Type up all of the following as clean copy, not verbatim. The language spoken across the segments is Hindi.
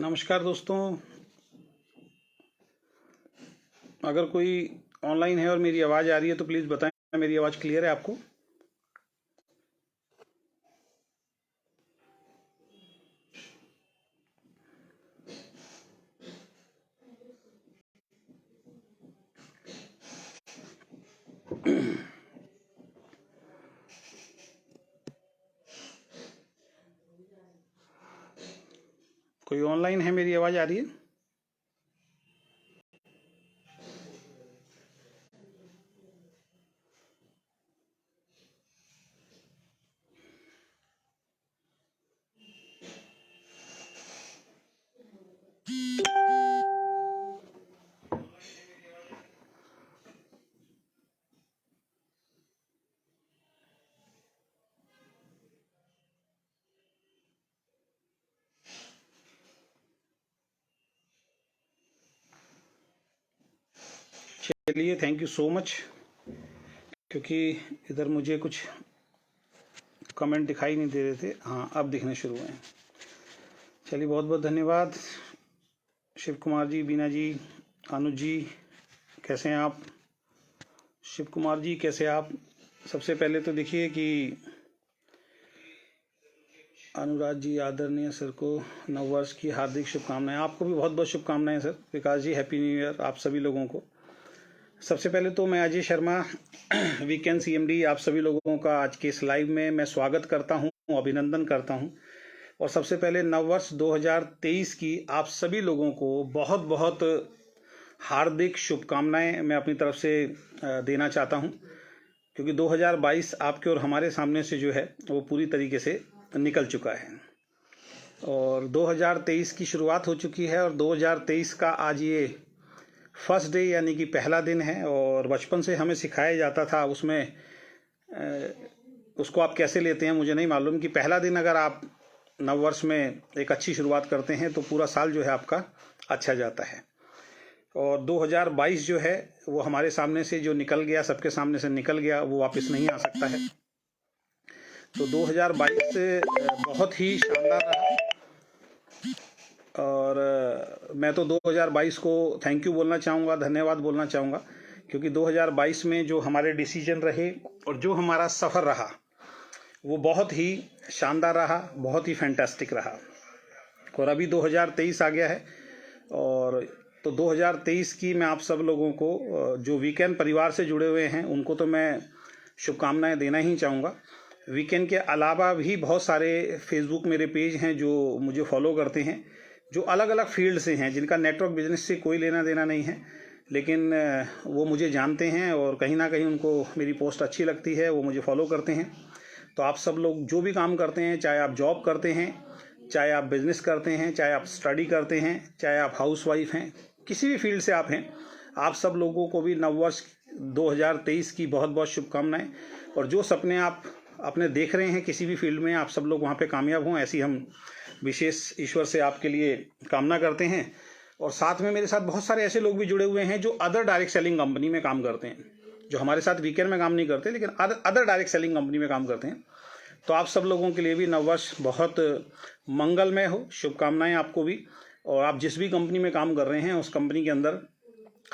नमस्कार दोस्तों। अगर कोई ऑनलाइन है और मेरी आवाज़ आ रही है तो प्लीज़ बताएं मेरी आवाज़ क्लियर है आपको। कोई ऑनलाइन है, मेरी आवाज़ आ रही है? चलिए, थैंक यू सो मच, क्योंकि इधर मुझे कुछ कमेंट दिखाई नहीं दे रहे थे। हाँ, अब दिखने शुरू हुए हैं। चलिए, बहुत बहुत धन्यवाद शिव कुमार जी, बीना जी, अनुज जी, कैसे हैं आप? शिव कुमार जी, कैसे आप? सबसे पहले तो देखिए कि अनुराग जी, आदरणीय सर को नववर्ष की हार्दिक शुभकामनाएं। आपको भी बहुत बहुत शुभकामनाएं सर। विकास जी, हैप्पी न्यू ईयर आप सभी लोगों को। सबसे पहले तो मैं अजय शर्मा, वीकेंड सीएमडी, आप सभी लोगों का आज के इस लाइव में मैं स्वागत करता हूं, अभिनंदन करता हूं। और सबसे पहले नववर्ष 2023 की आप सभी लोगों को बहुत बहुत हार्दिक शुभकामनाएं मैं अपनी तरफ से देना चाहता हूं, क्योंकि 2022 आपके और हमारे सामने से जो है वो पूरी तरीके से निकल चुका है और 2023 की शुरुआत हो चुकी है। और 2023 का आज ये फर्स्ट डे यानी कि पहला दिन है। और बचपन से हमें सिखाया जाता था, उसमें उसको आप कैसे लेते हैं मुझे नहीं मालूम, कि पहला दिन अगर आप नववर्ष में एक अच्छी शुरुआत करते हैं तो पूरा साल जो है आपका अच्छा जाता है। और 2022 जो है वो हमारे सामने से जो निकल गया, सबके सामने से निकल गया, वो वापस नहीं आ सकता है। तो 2022 बहुत ही शानदार रहा। और मैं तो 2022 को थैंक यू बोलना चाहूँगा, धन्यवाद बोलना चाहूँगा, क्योंकि 2022 में जो हमारे डिसीजन रहे और जो हमारा सफ़र रहा वो बहुत ही शानदार रहा, बहुत ही फैंटास्टिक रहा। और अभी 2023 आ गया है। और तो 2023 की मैं आप सब लोगों को, जो वीकेंड परिवार से जुड़े हुए हैं, उनको तो मैं शुभकामनाएं देना ही चाहूँगा। वीकेंड के अलावा भी बहुत सारे फेसबुक मेरे पेज हैं जो मुझे फॉलो करते हैं, जो अलग अलग फील्ड से हैं, जिनका नेटवर्क बिजनेस से कोई लेना देना नहीं है, लेकिन वो मुझे जानते हैं और कहीं ना कहीं उनको मेरी पोस्ट अच्छी लगती है, वो मुझे फॉलो करते हैं। तो आप सब लोग जो भी काम करते हैं, चाहे आप जॉब करते हैं, चाहे आप बिजनेस करते हैं, चाहे आप स्टडी करते हैं, चाहे आप हाउसवाइफ हैं, किसी भी फील्ड से आप हैं, आप सब लोगों को भी नववर्ष 2023 की बहुत बहुत शुभकामनाएं। और जो सपने आप अपने देख रहे हैं किसी भी फील्ड में, आप सब लोग वहाँ पे कामयाब हों, ऐसी हम विशेष ईश्वर से आपके लिए कामना करते हैं। और साथ में मेरे साथ बहुत सारे ऐसे लोग भी जुड़े हुए हैं जो अदर डायरेक्ट सेलिंग कंपनी में काम करते हैं, जो हमारे साथ वीकेंड में काम नहीं करते, लेकिन अदर डायरेक्ट सेलिंग कंपनी में काम करते हैं। तो आप सब लोगों के लिए भी नववर्ष बहुत मंगलमय हो, शुभकामनाएं आपको भी। और आप जिस भी कंपनी में काम कर रहे हैं, उस कंपनी के अंदर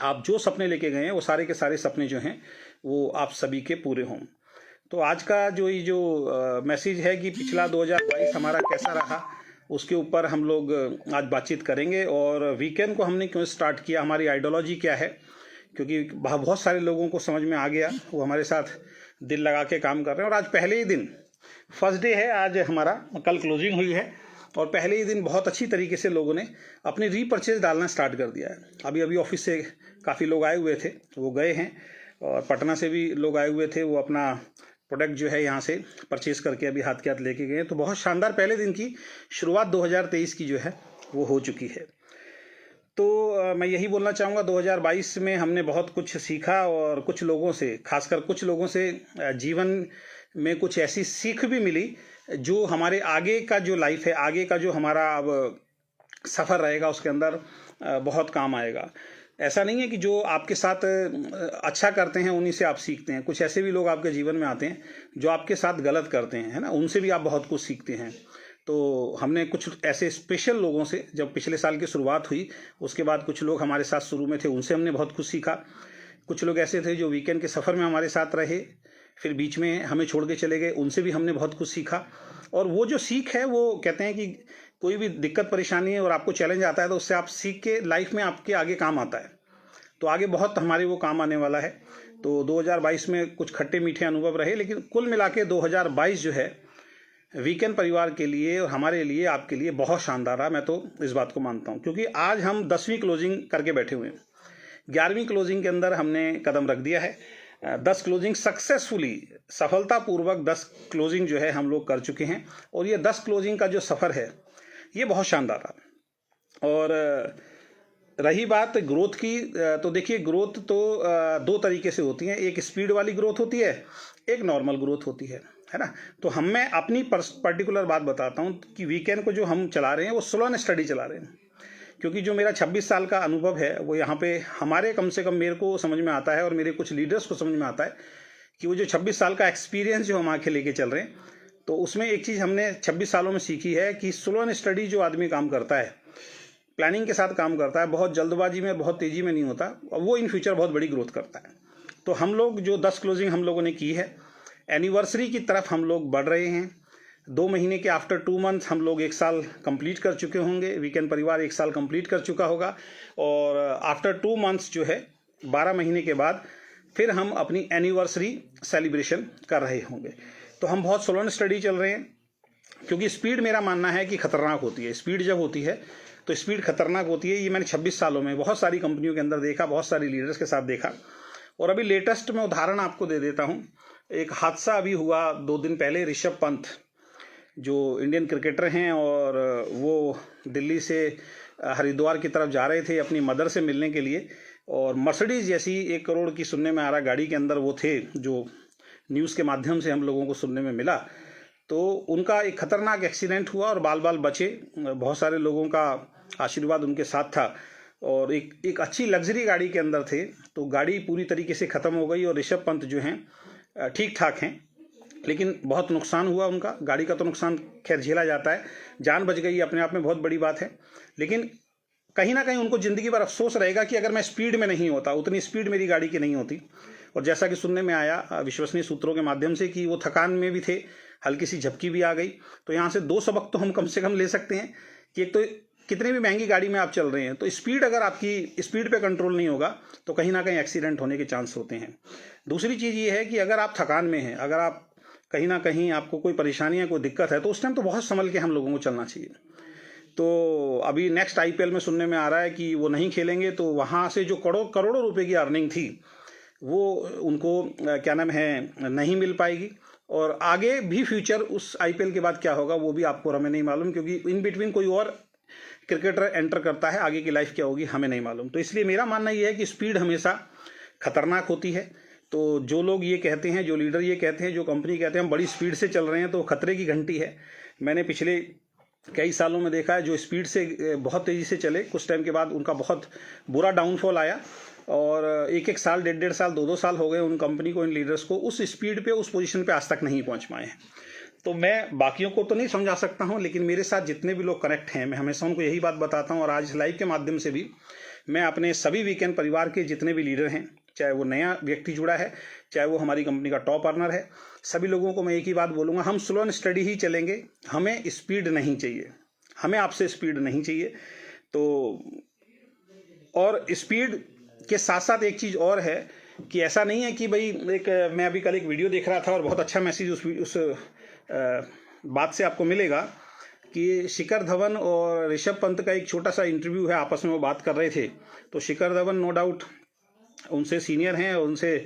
आप जो सपने लेके गए हैं, वो सारे के सारे सपने जो हैं वो आप सभी के पूरे हों। तो आज का जो ये जो मैसेज है कि पिछला 2022 हमारा कैसा रहा, उसके ऊपर हम लोग आज बातचीत करेंगे। और वीकेंड को हमने क्यों स्टार्ट किया, हमारी आइडियोलॉजी क्या है, क्योंकि बहुत सारे लोगों को समझ में आ गया, वो हमारे साथ दिल लगा के काम कर रहे हैं। और आज पहले ही दिन फर्स्ट डे है, आज हमारा कल क्लोजिंग हुई है, और पहले ही दिन बहुत अच्छी तरीके से लोगों ने अपनी रीपर्चेज डालना स्टार्ट कर दिया है। अभी अभी ऑफिस से काफ़ी लोग आए हुए थे, वो गए हैं, और पटना से भी लोग आए हुए थे, वो अपना प्रोडक्ट जो है यहाँ से परचेज करके अभी हाथ के हाथ लेके गए। तो बहुत शानदार पहले दिन की शुरुआत 2023 की जो है वो हो चुकी है। तो मैं यही बोलना चाहूँगा, 2022 में हमने बहुत कुछ सीखा, और कुछ लोगों से, खासकर कुछ लोगों से जीवन में कुछ ऐसी सीख भी मिली जो हमारे आगे का जो लाइफ है, आगे का जो हमारा अब सफ़र रहेगा, उसके अंदर बहुत काम आएगा। ऐसा नहीं है कि जो आपके साथ अच्छा करते हैं उन्हीं से आप सीखते हैं, कुछ ऐसे भी लोग आपके जीवन में आते हैं जो आपके साथ गलत करते हैं, है ना, उनसे भी आप बहुत कुछ सीखते हैं। तो हमने कुछ ऐसे स्पेशल लोगों से, जब पिछले साल की शुरुआत हुई उसके बाद कुछ लोग हमारे साथ शुरू में थे, उनसे हमने बहुत कुछ सीखा। कुछ लोग ऐसे थे जो वीकेंड के सफ़र में हमारे साथ रहे, फिर बीच में हमें छोड़ के चले गए, उनसे भी हमने बहुत कुछ सीखा। और वो जो सीख है, वो कहते हैं कि कोई भी दिक्कत परेशानी है और आपको चैलेंज आता है तो उससे आप सीख के लाइफ में आपके आगे काम आता है, तो आगे बहुत हमारे वो काम आने वाला है। तो 2022 में कुछ खट्टे मीठे अनुभव रहे, लेकिन कुल मिला के 2022 जो है वीकेंड परिवार के लिए और हमारे लिए, आपके लिए बहुत शानदार रहा। मैं तो इस बात को मानता हूँ, क्योंकि आज हम 10वीं क्लोजिंग करके बैठे हुए हैं। 11वीं क्लोजिंग के अंदर हमने कदम रख दिया है। 10 क्लोजिंग सक्सेसफुली, सफलतापूर्वक 10 क्लोजिंग जो है हम लोग कर चुके हैं। और ये 10 क्लोजिंग का जो सफ़र है ये बहुत शानदार रहा। और रही बात ग्रोथ की, तो देखिए ग्रोथ तो दो तरीके से होती है, एक स्पीड वाली ग्रोथ होती है, एक नॉर्मल ग्रोथ होती है ना। तो मैं अपनी पर्टिकुलर बात बताता हूँ कि वीकेंड को जो हम चला रहे हैं वो स्लो एंड स्टडी चला रहे हैं, क्योंकि जो मेरा 26 साल का अनुभव है वो यहाँ पे हमारे, कम से कम मेरे को समझ में आता है और मेरे कुछ लीडर्स को समझ में आता है कि वो जो 26 साल का एक्सपीरियंस जो हम आके लेके चल रहे हैं, तो उसमें एक चीज़ हमने 26 सालों में सीखी है कि स्लो एंड स्टडी जो आदमी काम करता है, प्लानिंग के साथ काम करता है, बहुत जल्दबाजी में, बहुत तेज़ी में नहीं होता, और वो इन फ्यूचर बहुत बड़ी ग्रोथ करता है। तो हम लोग जो 10 क्लोजिंग हम लोगों ने की है, एनिवर्सरी की तरफ हम लोग बढ़ रहे हैं। 2 महीने के आफ्टर 2 मंथ हम लोग 1 साल कंप्लीट कर चुके होंगे, वीकेंड परिवार 1 साल कंप्लीट कर चुका होगा। और आफ्टर 2 मंथ्स जो है 12 महीने के बाद फिर हम अपनी एनिवर्सरी सेलिब्रेशन कर रहे होंगे। तो हम बहुत स्लो एंड स्टडी चल रहे हैं, क्योंकि स्पीड मेरा मानना है कि खतरनाक होती है। स्पीड जब होती है तो स्पीड खतरनाक होती है। ये मैंने 26 सालों में बहुत सारी कंपनियों के अंदर देखा, बहुत सारी लीडर्स के साथ देखा। और अभी लेटेस्ट में उदाहरण आपको दे देता हूँ। एक हादसा अभी हुआ 2 दिन पहले। ऋषभ पंत जो इंडियन क्रिकेटर हैं, और वो दिल्ली से हरिद्वार की तरफ जा रहे थे अपनी मदर से मिलने के लिए, और मर्सिडीज जैसी 1 करोड़ की सुनने में आ रहा गाड़ी के अंदर वो थे, जो न्यूज़ के माध्यम से हम लोगों को सुनने में मिला। तो उनका एक खतरनाक एक्सीडेंट हुआ और बाल बाल बचे। बहुत सारे लोगों का आशीर्वाद उनके साथ था, और एक अच्छी लग्जरी गाड़ी के अंदर थे। तो गाड़ी पूरी तरीके से ख़त्म हो गई, और ऋषभ पंत जो हैं ठीक ठाक हैं, लेकिन बहुत नुकसान हुआ उनका। गाड़ी का तो नुकसान खैर झेला जाता है, जान बच गई अपने आप में बहुत बड़ी बात है। लेकिन कहीं ना कहीं उनको ज़िंदगी भर अफसोस रहेगा कि अगर मैं स्पीड में नहीं होता, उतनी स्पीड मेरी गाड़ी की नहीं होती। और जैसा कि सुनने में आया विश्वसनीय सूत्रों के माध्यम से कि वो थकान में भी थे, हल्की सी झपकी भी आ गई। तो यहाँ से 2 सबक तो हम कम से कम ले सकते हैं कि एक तो कितनी भी महंगी गाड़ी में आप चल रहे हैं, तो स्पीड, अगर आपकी स्पीड पे कंट्रोल नहीं होगा तो कहीं ना कहीं एक्सीडेंट होने के चांस होते हैं। दूसरी चीज़ ये है कि अगर आप थकान में हैं, अगर आप कहीं ना कहीं आपको कोई परेशानी है, कोई दिक्कत है, तो उस टाइम तो बहुत संभल के हम लोगों को चलना चाहिए। तो अभी नेक्स्ट IPL में सुनने में आ रहा है कि वो नहीं खेलेंगे, तो वहाँ से जो करोड़ों रुपए की अर्निंग थी वो उनको क्या नाम है नहीं मिल पाएगी। और आगे भी फ्यूचर उस IPL के बाद क्या होगा वो भी आपको और हमें नहीं मालूम, क्योंकि इन बिटवीन कोई और क्रिकेटर एंटर करता है, आगे की लाइफ क्या होगी हमें नहीं मालूम। तो इसलिए मेरा मानना ये है कि स्पीड हमेशा खतरनाक होती है। तो जो लोग ये कहते हैं, जो लीडर ये कहते हैं, जो कंपनी कहते हैं हम बड़ी स्पीड से चल रहे हैं, तो खतरे की घंटी है। मैंने पिछले कई सालों में देखा है, जो स्पीड से बहुत तेज़ी से चले, कुछ टाइम के बाद उनका बहुत बुरा डाउनफॉल आया, और 1-1 साल, 1.5 साल, 2-2 साल हो गए उन कंपनी को, इन लीडर्स को उस स्पीड पे, उस पोजीशन पे आज तक नहीं पहुंच पाए हैं। तो मैं बाकियों को तो नहीं समझा सकता हूं, लेकिन मेरे साथ जितने भी लोग कनेक्ट हैं, मैं हमेशा उनको यही बात बताता हूं। और आज लाइव के माध्यम से भी मैं अपने सभी वीकेंड परिवार के जितने भी लीडर हैं, चाहे वो नया व्यक्ति जुड़ा है, चाहे वो हमारी कंपनी का टॉप अर्नर है, सभी लोगों को मैं एक ही बात बोलूँगा, हम स्लो एंड स्टडी ही चलेंगे। हमें स्पीड नहीं चाहिए, हमें आपसे स्पीड नहीं चाहिए। तो और स्पीड के साथ साथ एक चीज़ और है कि ऐसा नहीं है कि भाई मैं अभी कल एक वीडियो देख रहा था, और बहुत अच्छा मैसेज उस बात से आपको मिलेगा कि शिखर धवन और ऋषभ पंत का एक छोटा सा इंटरव्यू है, आपस में वो बात कर रहे थे। तो शिखर धवन नो डाउट उनसे सीनियर हैं, उनसे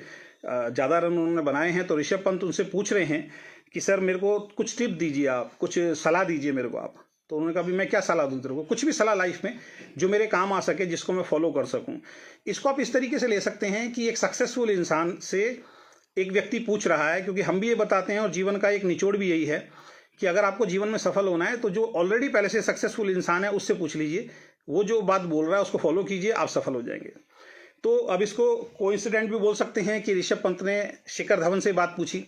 ज़्यादा रन उन्होंने बनाए हैं। तो ऋषभ पंत उनसे पूछ रहे हैं कि सर मेरे को कुछ टिप दीजिए, आप कुछ सलाह दीजिए मेरे को आप। तो उन्होंने कहा भी मैं क्या सलाह दूँ तेरे को, कुछ भी सलाह लाइफ में जो मेरे काम आ सके, जिसको मैं फॉलो कर सकूँ। इसको आप इस तरीके से ले सकते हैं कि एक सक्सेसफुल इंसान से एक व्यक्ति पूछ रहा है, क्योंकि हम भी ये बताते हैं और जीवन का एक निचोड़ भी यही है कि अगर आपको जीवन में सफल होना है तो जो ऑलरेडी पहले से सक्सेसफुल इंसान है उससे पूछ लीजिए, वो जो बात बोल रहा है उसको फॉलो कीजिए, आप सफल हो जाएंगे। तो अब इसको कोइंसिडेंट भी बोल सकते हैं कि ऋषभ पंत ने शिखर धवन से बात पूछी,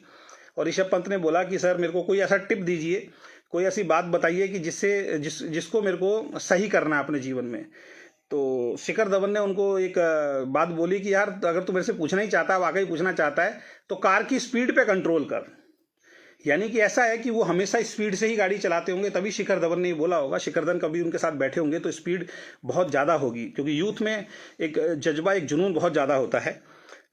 और ऋषभ पंत ने बोला कि सर मेरे को कोई ऐसा टिप दीजिए, कोई ऐसी बात बताइए कि जिसको मेरे को सही करना है अपने जीवन में। तो शिखर धवन ने उनको एक बात बोली कि यार अगर तू मेरे से पूछना ही चाहता है, वाकई पूछना चाहता है, तो कार की स्पीड पे कंट्रोल कर। यानी कि ऐसा है कि वो हमेशा स्पीड से ही गाड़ी चलाते होंगे, तभी शिखर धवन ने बोला होगा। शिखर धवन कभी उनके साथ बैठे होंगे तो स्पीड बहुत ज़्यादा होगी, क्योंकि यूथ में एक जज्बा, एक जुनून बहुत ज़्यादा होता है।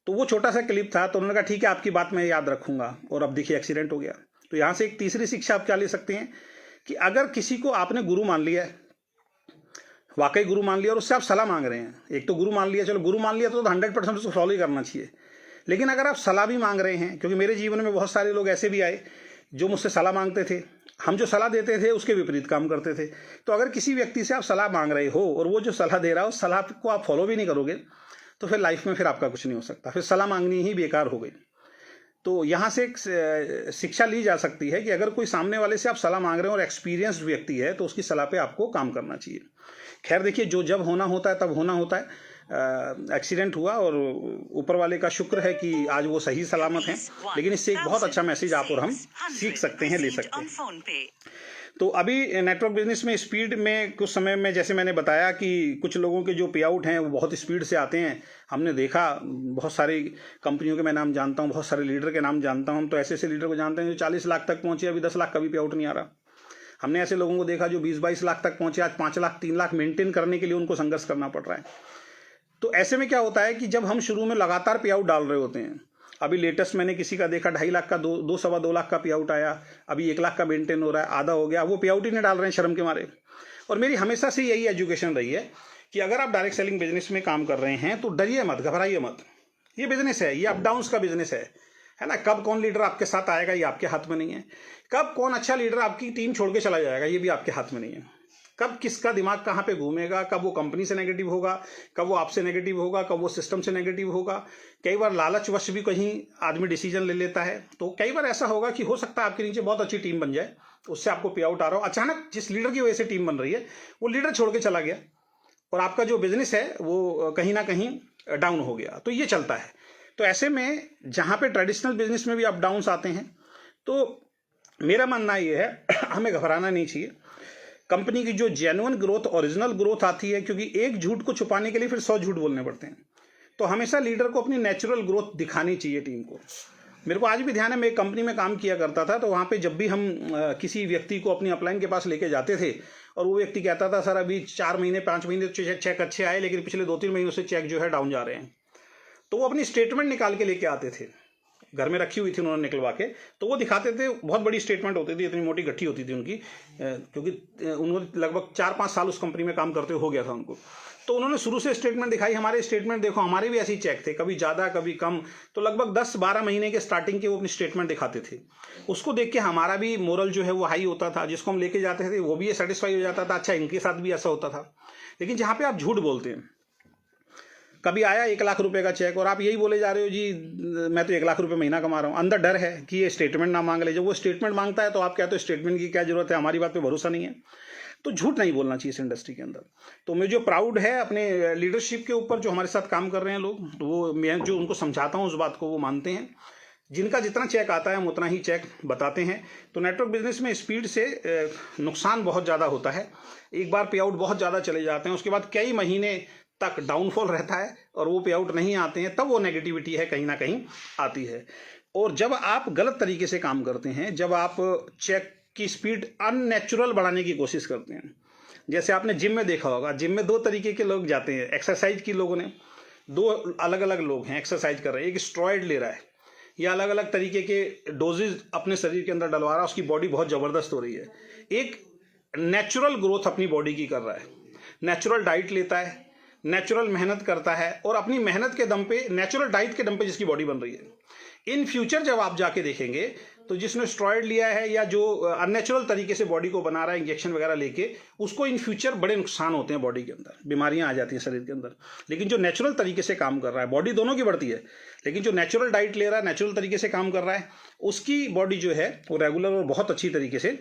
तो वो छोटा सा क्लिप था, तो उन्होंने कहा ठीक है आपकी बात मैं याद रखूंगा, और अब देखिए एक्सीडेंट हो गया। तो यहाँ से एक तीसरी शिक्षा आप क्या ले सकते हैं कि अगर किसी को आपने गुरु मान लिया है, वाकई गुरु मान लिया, और उससे आप सलाह मांग रहे हैं, एक तो गुरु मान लिया, चलो गुरु मान लिया तो 100% उसको फॉलो ही करना चाहिए, लेकिन अगर आप सलाह भी मांग रहे हैं, क्योंकि मेरे जीवन में बहुत सारे लोग ऐसे भी आए जो मुझसे सलाह मांगते थे, हम जो सलाह देते थे उसके विपरीत काम करते थे। तो अगर किसी व्यक्ति से आप सलाह मांग रहे हो और वो जो सलाह दे रहा हो, सलाह को आप फॉलो भी नहीं करोगे, तो फिर लाइफ में फिर आपका कुछ नहीं हो सकता, फिर सलाह मांगनी ही बेकार हो गई। तो यहाँ से एक शिक्षा ली जा सकती है कि अगर कोई सामने वाले से आप सलाह मांग रहे हो और एक्सपीरियंस्ड व्यक्ति है, तो उसकी सलाह पे आपको काम करना चाहिए। खैर देखिए, जो जब होना होता है तब होना होता है। एक्सीडेंट हुआ और ऊपर वाले का शुक्र है कि आज वो सही सलामत हैं, लेकिन इससे एक बहुत अच्छा मैसेज आप और हम सीख सकते हैं, ले सकते हैं। तो अभी नेटवर्क बिजनेस में स्पीड में कुछ समय में, जैसे मैंने बताया कि कुछ लोगों के जो पे आउट हैं वो बहुत स्पीड से आते हैं। हमने देखा बहुत सारी कंपनियों के मैं नाम जानता हूँ, बहुत सारे लीडर के नाम जानता हूँ। तो ऐसे ऐसे लीडर को जानते हैं जो 40 लाख तक पहुंचे, अभी 10 लाख का भी पे आउट नहीं आ रहा। हमने ऐसे लोगों को देखा जो 20-22 लाख तक पहुंचे, आज 5 लाख 3 लाख मेंटेन करने के लिए उनको संघर्ष करना पड़ रहा है। तो ऐसे में क्या होता है कि जब हम शुरू में लगातार पे आउट डाल रहे होते हैं, अभी लेटेस्ट मैंने किसी का देखा 2.5 लाख का, 2-2.25 लाख का पे आउट आया, अभी 1 लाख का मेंटेन हो रहा है, आधा हो गया, वो पे आउट ही नहीं डाल रहे हैं शर्म के मारे। और मेरी हमेशा से यही एजुकेशन रही है कि अगर आप डायरेक्ट सेलिंग बिजनेस में काम कर रहे हैं तो डरिए मत, घबराइए मत। ये बिजनेस है, ये अप डाउन का बिजनेस है ना। कब कौन लीडर आपके साथ आएगा ये आपके हाथ में नहीं है। कब कौन अच्छा लीडर आपकी टीम छोड़ के चला जाएगा ये भी आपके हाथ में नहीं है। कब किसका दिमाग कहाँ पे घूमेगा, कब वो कंपनी से नेगेटिव होगा, कब वो आपसे नेगेटिव होगा, कब वो सिस्टम से नेगेटिव होगा। कई बार लालचवश भी कहीं आदमी डिसीजन ले लेता है। तो कई बार ऐसा होगा कि हो सकता है आपके नीचे बहुत अच्छी टीम बन जाए, उससे आपको पे आउट आ रहा हो, अचानक जिस लीडर की वजह से टीम बन रही है वो लीडर छोड़ के चला गया और आपका जो बिजनेस है वो कहीं ना कहीं डाउन हो गया। तो ये चलता है। तो ऐसे में जहाँ पे ट्रेडिशनल बिजनेस में भी अप डाउन्स आते हैं, तो मेरा मानना ये है हमें घबराना नहीं चाहिए। कंपनी की जो जेन्युइन ग्रोथ, ओरिजिनल ग्रोथ आती है, क्योंकि एक झूठ को छुपाने के लिए फिर 100 झूठ बोलने पड़ते हैं। तो हमेशा लीडर को अपनी नेचुरल ग्रोथ दिखानी चाहिए टीम को। मेरे को आज भी ध्यान है, मैं एक कंपनी में काम किया करता था, तो वहाँ पे जब भी हम किसी व्यक्ति को अपनी अपलाइन के पास लेके जाते थे और वो व्यक्ति कहता था सर अभी 4 महीने 5 महीने चेक अच्छे आए, लेकिन पिछले 2-3 महीनों से चेक जो है डाउन जा रहे हैं, तो वो अपनी स्टेटमेंट निकाल के लेके आते थे। घर में रखी हुई थी उन्होंने निकलवा के, तो वो दिखाते थे। बहुत बड़ी स्टेटमेंट होती थी, इतनी मोटी गट्ठी होती थी उनकी, क्योंकि उन्होंने लगभग 4-5 साल उस कंपनी में काम करते हो गया था उनको। तो उन्होंने शुरू से स्टेटमेंट दिखाई, हमारे स्टेटमेंट देखो, हमारे भी ऐसे ही चेक थे, कभी ज़्यादा कभी कम। तो लगभग 10-12 महीने के स्टार्टिंग के वो अपनी स्टेटमेंट दिखाते थे। उसको देख के हमारा भी मोरल जो है वो हाई होता था, जिसको हम लेके जाते थे वो भी सेटिस्फाई हो जाता था, अच्छा इनके साथ भी ऐसा होता था। लेकिन जहाँ पे आप झूठ बोलते हैं, कभी आया 1 लाख रुपए का चेक और आप यही बोले जा रहे हो जी मैं तो 1 लाख रुपए महीना कमा रहा हूँ, अंदर डर है कि ये स्टेटमेंट ना मांग ले। जब वो स्टेटमेंट मांगता है तो आप कहते हो स्टेटमेंट की क्या जरूरत है, हमारी बात पे भरोसा नहीं है। तो झूठ नहीं बोलना चाहिए इस इंडस्ट्री के अंदर। तो मैं जो प्राउड है अपने लीडरशिप के ऊपर, जो हमारे साथ काम कर रहे हैं लोग, तो वो मैं जो उनको समझाता हूँ उस बात को वो मानते हैं। जिनका जितना चेक आता है हम उतना ही चेक बताते हैं। तो नेटवर्क बिजनेस में स्पीड से नुकसान बहुत ज़्यादा होता है। एक बार पे आउट बहुत ज़्यादा चले जाते हैं, उसके बाद कई महीने तक डाउनफॉल रहता है और वो पे आउट नहीं आते हैं, तब वो नेगेटिविटी है कहीं ना कहीं आती है। और जब आप गलत तरीके से काम करते हैं, जब आप चेक की स्पीड अननेचुरल बढ़ाने की कोशिश करते हैं, जैसे आपने जिम में देखा होगा, जिम में 2 तरीके के लोग जाते हैं। एक्सरसाइज की लोगों ने 2 अलग अलग लोग हैं एक्सरसाइज कर रहे हैं, एक स्टेरॉइड ले रहा है या अलग अलग तरीके के डोजेज अपने शरीर के अंदर डलवा रहा है, उसकी बॉडी बहुत ज़बरदस्त हो रही है। एक नेचुरल ग्रोथ अपनी बॉडी की कर रहा है, नेचुरल डाइट लेता है, नेचुरल मेहनत करता है और अपनी मेहनत के दम पे, नेचुरल डाइट के दम पे जिसकी बॉडी बन रही है। इन फ्यूचर जब आप जाके देखेंगे तो जिसने स्टेरॉइड लिया है या जो अननेचुरल तरीके से बॉडी को बना रहा है इंजेक्शन वगैरह लेके, उसको इन फ्यूचर बड़े नुकसान होते हैं बॉडी के अंदर, बीमारियां आ जाती हैं शरीर के अंदर। लेकिन जो नेचुरल तरीके से काम कर रहा है, बॉडी दोनों की बढ़ती है, लेकिन जो नेचुरल डाइट ले रहा है, नेचुरल तरीके से काम कर रहा है, उसकी बॉडी जो है वो रेगुलर और बहुत अच्छी तरीके से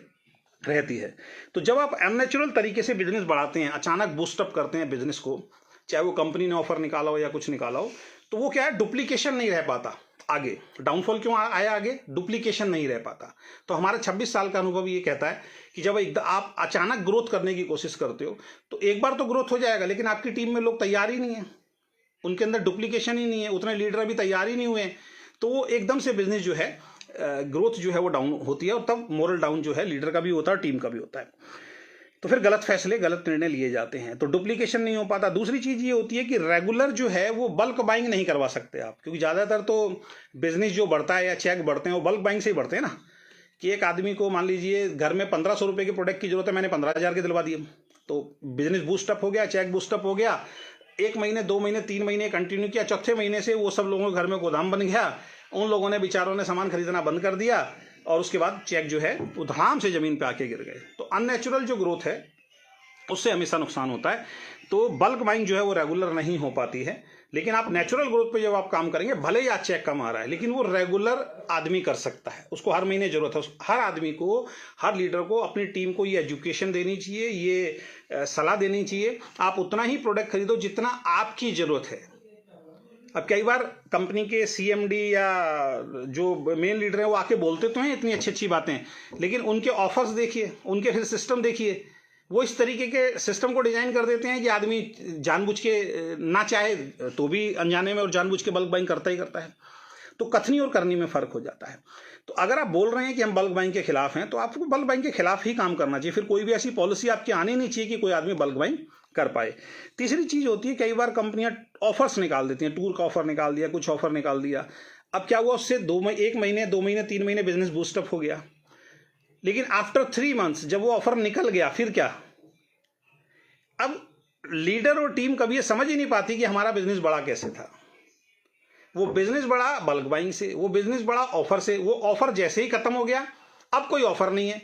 रहती है। तो जब आप अननेचुरल तरीके से बिजनेस बढ़ाते हैं, अचानक बूस्टअप करते हैं बिजनेस को, चाहे वो कंपनी ने ऑफर निकाला हो या कुछ निकाला हो, तो वो क्या है, डुप्लीकेशन नहीं रह पाता। आगे। डाउनफॉल क्यों आया आगे? डुप्लीकेशन नहीं रह पाता। तो हमारा 26 साल का अनुभव ये कहता है कि जब एकदम आप अचानक ग्रोथ करने की कोशिश करते हो तो एक बार तो ग्रोथ हो जाएगा, लेकिन आपकी टीम में लोग तैयार ही नहीं है, उनके अंदर डुप्लीकेशन ही नहीं है, उतने लीडर अभी तैयार ही नहीं हुए, तो वो एकदम से बिजनेस जो है ग्रोथ जो है वो डाउन होती है, और तब मोरल डाउन जो है लीडर का भी होता है, टीम का भी होता है। तो फिर गलत फैसले, गलत निर्णय लिए जाते हैं, तो डुप्लीकेशन नहीं हो पाता। दूसरी चीज ये होती है कि रेगुलर जो है वो बल्क बाइंग नहीं करवा सकते आप, क्योंकि ज्यादातर तो बिजनेस जो बढ़ता है या चेक बढ़ते हैं वो बल्क बाइंग से ही बढ़ते हैं ना। कि एक आदमी को मान लीजिए घर में 1500 रुपए के प्रोडक्ट की जरूरत है, मैंने 15,000 के दिलवा दिए, तो बिजनेस बूस्टअप हो गया, चेक बूस्टअप हो गया। 1 महीने 2 महीने 3 महीने कंटिन्यू किया, चौथे महीने से वो सब लोगों के घर में गोदाम बन गया, उन लोगों ने बेचारों ने सामान खरीदना बंद कर दिया, और उसके बाद चेक जो है वो धड़ाम से जमीन पे आके गिर गए। तो अननेचुरल जो ग्रोथ है उससे हमेशा नुकसान होता है। तो बल्क बाइंग जो है वो रेगुलर नहीं हो पाती है, लेकिन आप नेचुरल ग्रोथ पे जब आप काम करेंगे, भले ही आज चेक कम आ रहा है, लेकिन वो रेगुलर आदमी कर सकता है, उसको हर महीने जरूरत है। हर आदमी को, हर लीडर को अपनी टीम को ये एजुकेशन देनी चाहिए, ये सलाह देनी चाहिए, आप उतना ही प्रोडक्ट खरीदो जितना आपकी जरूरत है। अब कई बार कंपनी के सीएमडी या जो मेन लीडर हैं वो आके बोलते तो हैं इतनी अच्छी अच्छी बातें, लेकिन उनके ऑफर्स देखिए, उनके फिर सिस्टम देखिए, वो इस तरीके के सिस्टम को डिजाइन कर देते हैं कि आदमी जानबूझ के ना चाहे तो भी अनजाने में और जानबूझ के बल्क बाइंग करता ही करता है। तो कथनी और करनी में फर्क हो जाता है। तो अगर आप बोल रहे हैं कि हम बल्क बाइंग के खिलाफ हैं, तो आपको बल्क बाइंग के खिलाफ ही काम करना चाहिए। फिर कोई भी ऐसी पॉलिसी आपकी आनी नहीं चाहिए कि कोई आदमी बल्क बाइंग कर पाए। तीसरी चीज होती है, कई बार कंपनियां ऑफर्स निकाल देती हैं, टूर का ऑफर निकाल दिया, कुछ ऑफर निकाल दिया। अब क्या हुआ, उससे 1 महीने 2 महीने 3 महीने बिजनेस बूस्टअप हो गया, लेकिन आफ्टर 3 मंथ्स जब वो ऑफर निकल गया, फिर क्या? अब लीडर और टीम कभी ये समझ ही नहीं पाती कि हमारा बिजनेस बढ़ा कैसे था। वो बिजनेस बढ़ा बल्क बाइंग से, वो बिजनेस बढ़ा ऑफर से, वो ऑफर जैसे ही खत्म हो गया अब कोई ऑफर नहीं है,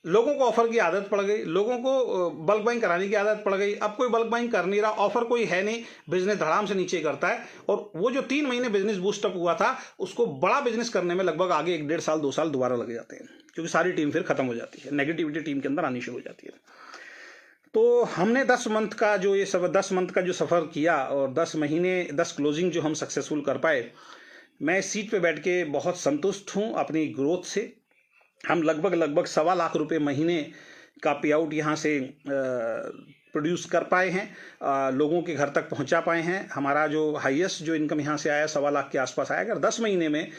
लोगों को ऑफर की आदत पड़ गई, लोगों को बल्क बाइंग कराने की आदत पड़ गई, अब कोई बल्क बाइंग कर नहीं रहा, ऑफर कोई है नहीं, बिजनेस धड़ाम से नीचे करता है, और वो जो 3 महीने बिजनेस बूस्टअप हुआ था उसको बड़ा बिजनेस करने में लगभग आगे 1-1.5 साल 2 साल दोबारा लग जाते हैं, क्योंकि सारी टीम फिर खत्म हो जाती है, नेगेटिविटी टीम के अंदर आनी शुरू हो जाती है। तो हमने 10 मंथ का जो 10 मंथ का जो सफ़र किया, और 10 क्लोजिंग जो हम सक्सेसफुल कर पाए, मैं इस सीट पे बैठ के बहुत संतुष्ट हूँ अपनी ग्रोथ से। हम लगभग 1.25 लाख रुपए महीने का पे आउट यहाँ से प्रोड्यूस कर पाए हैं, लोगों के घर तक पहुँचा पाए हैं। हमारा जो हाईएस्ट जो इनकम यहाँ से आया 1.25 लाख के आसपास आया। अगर 10 महीने में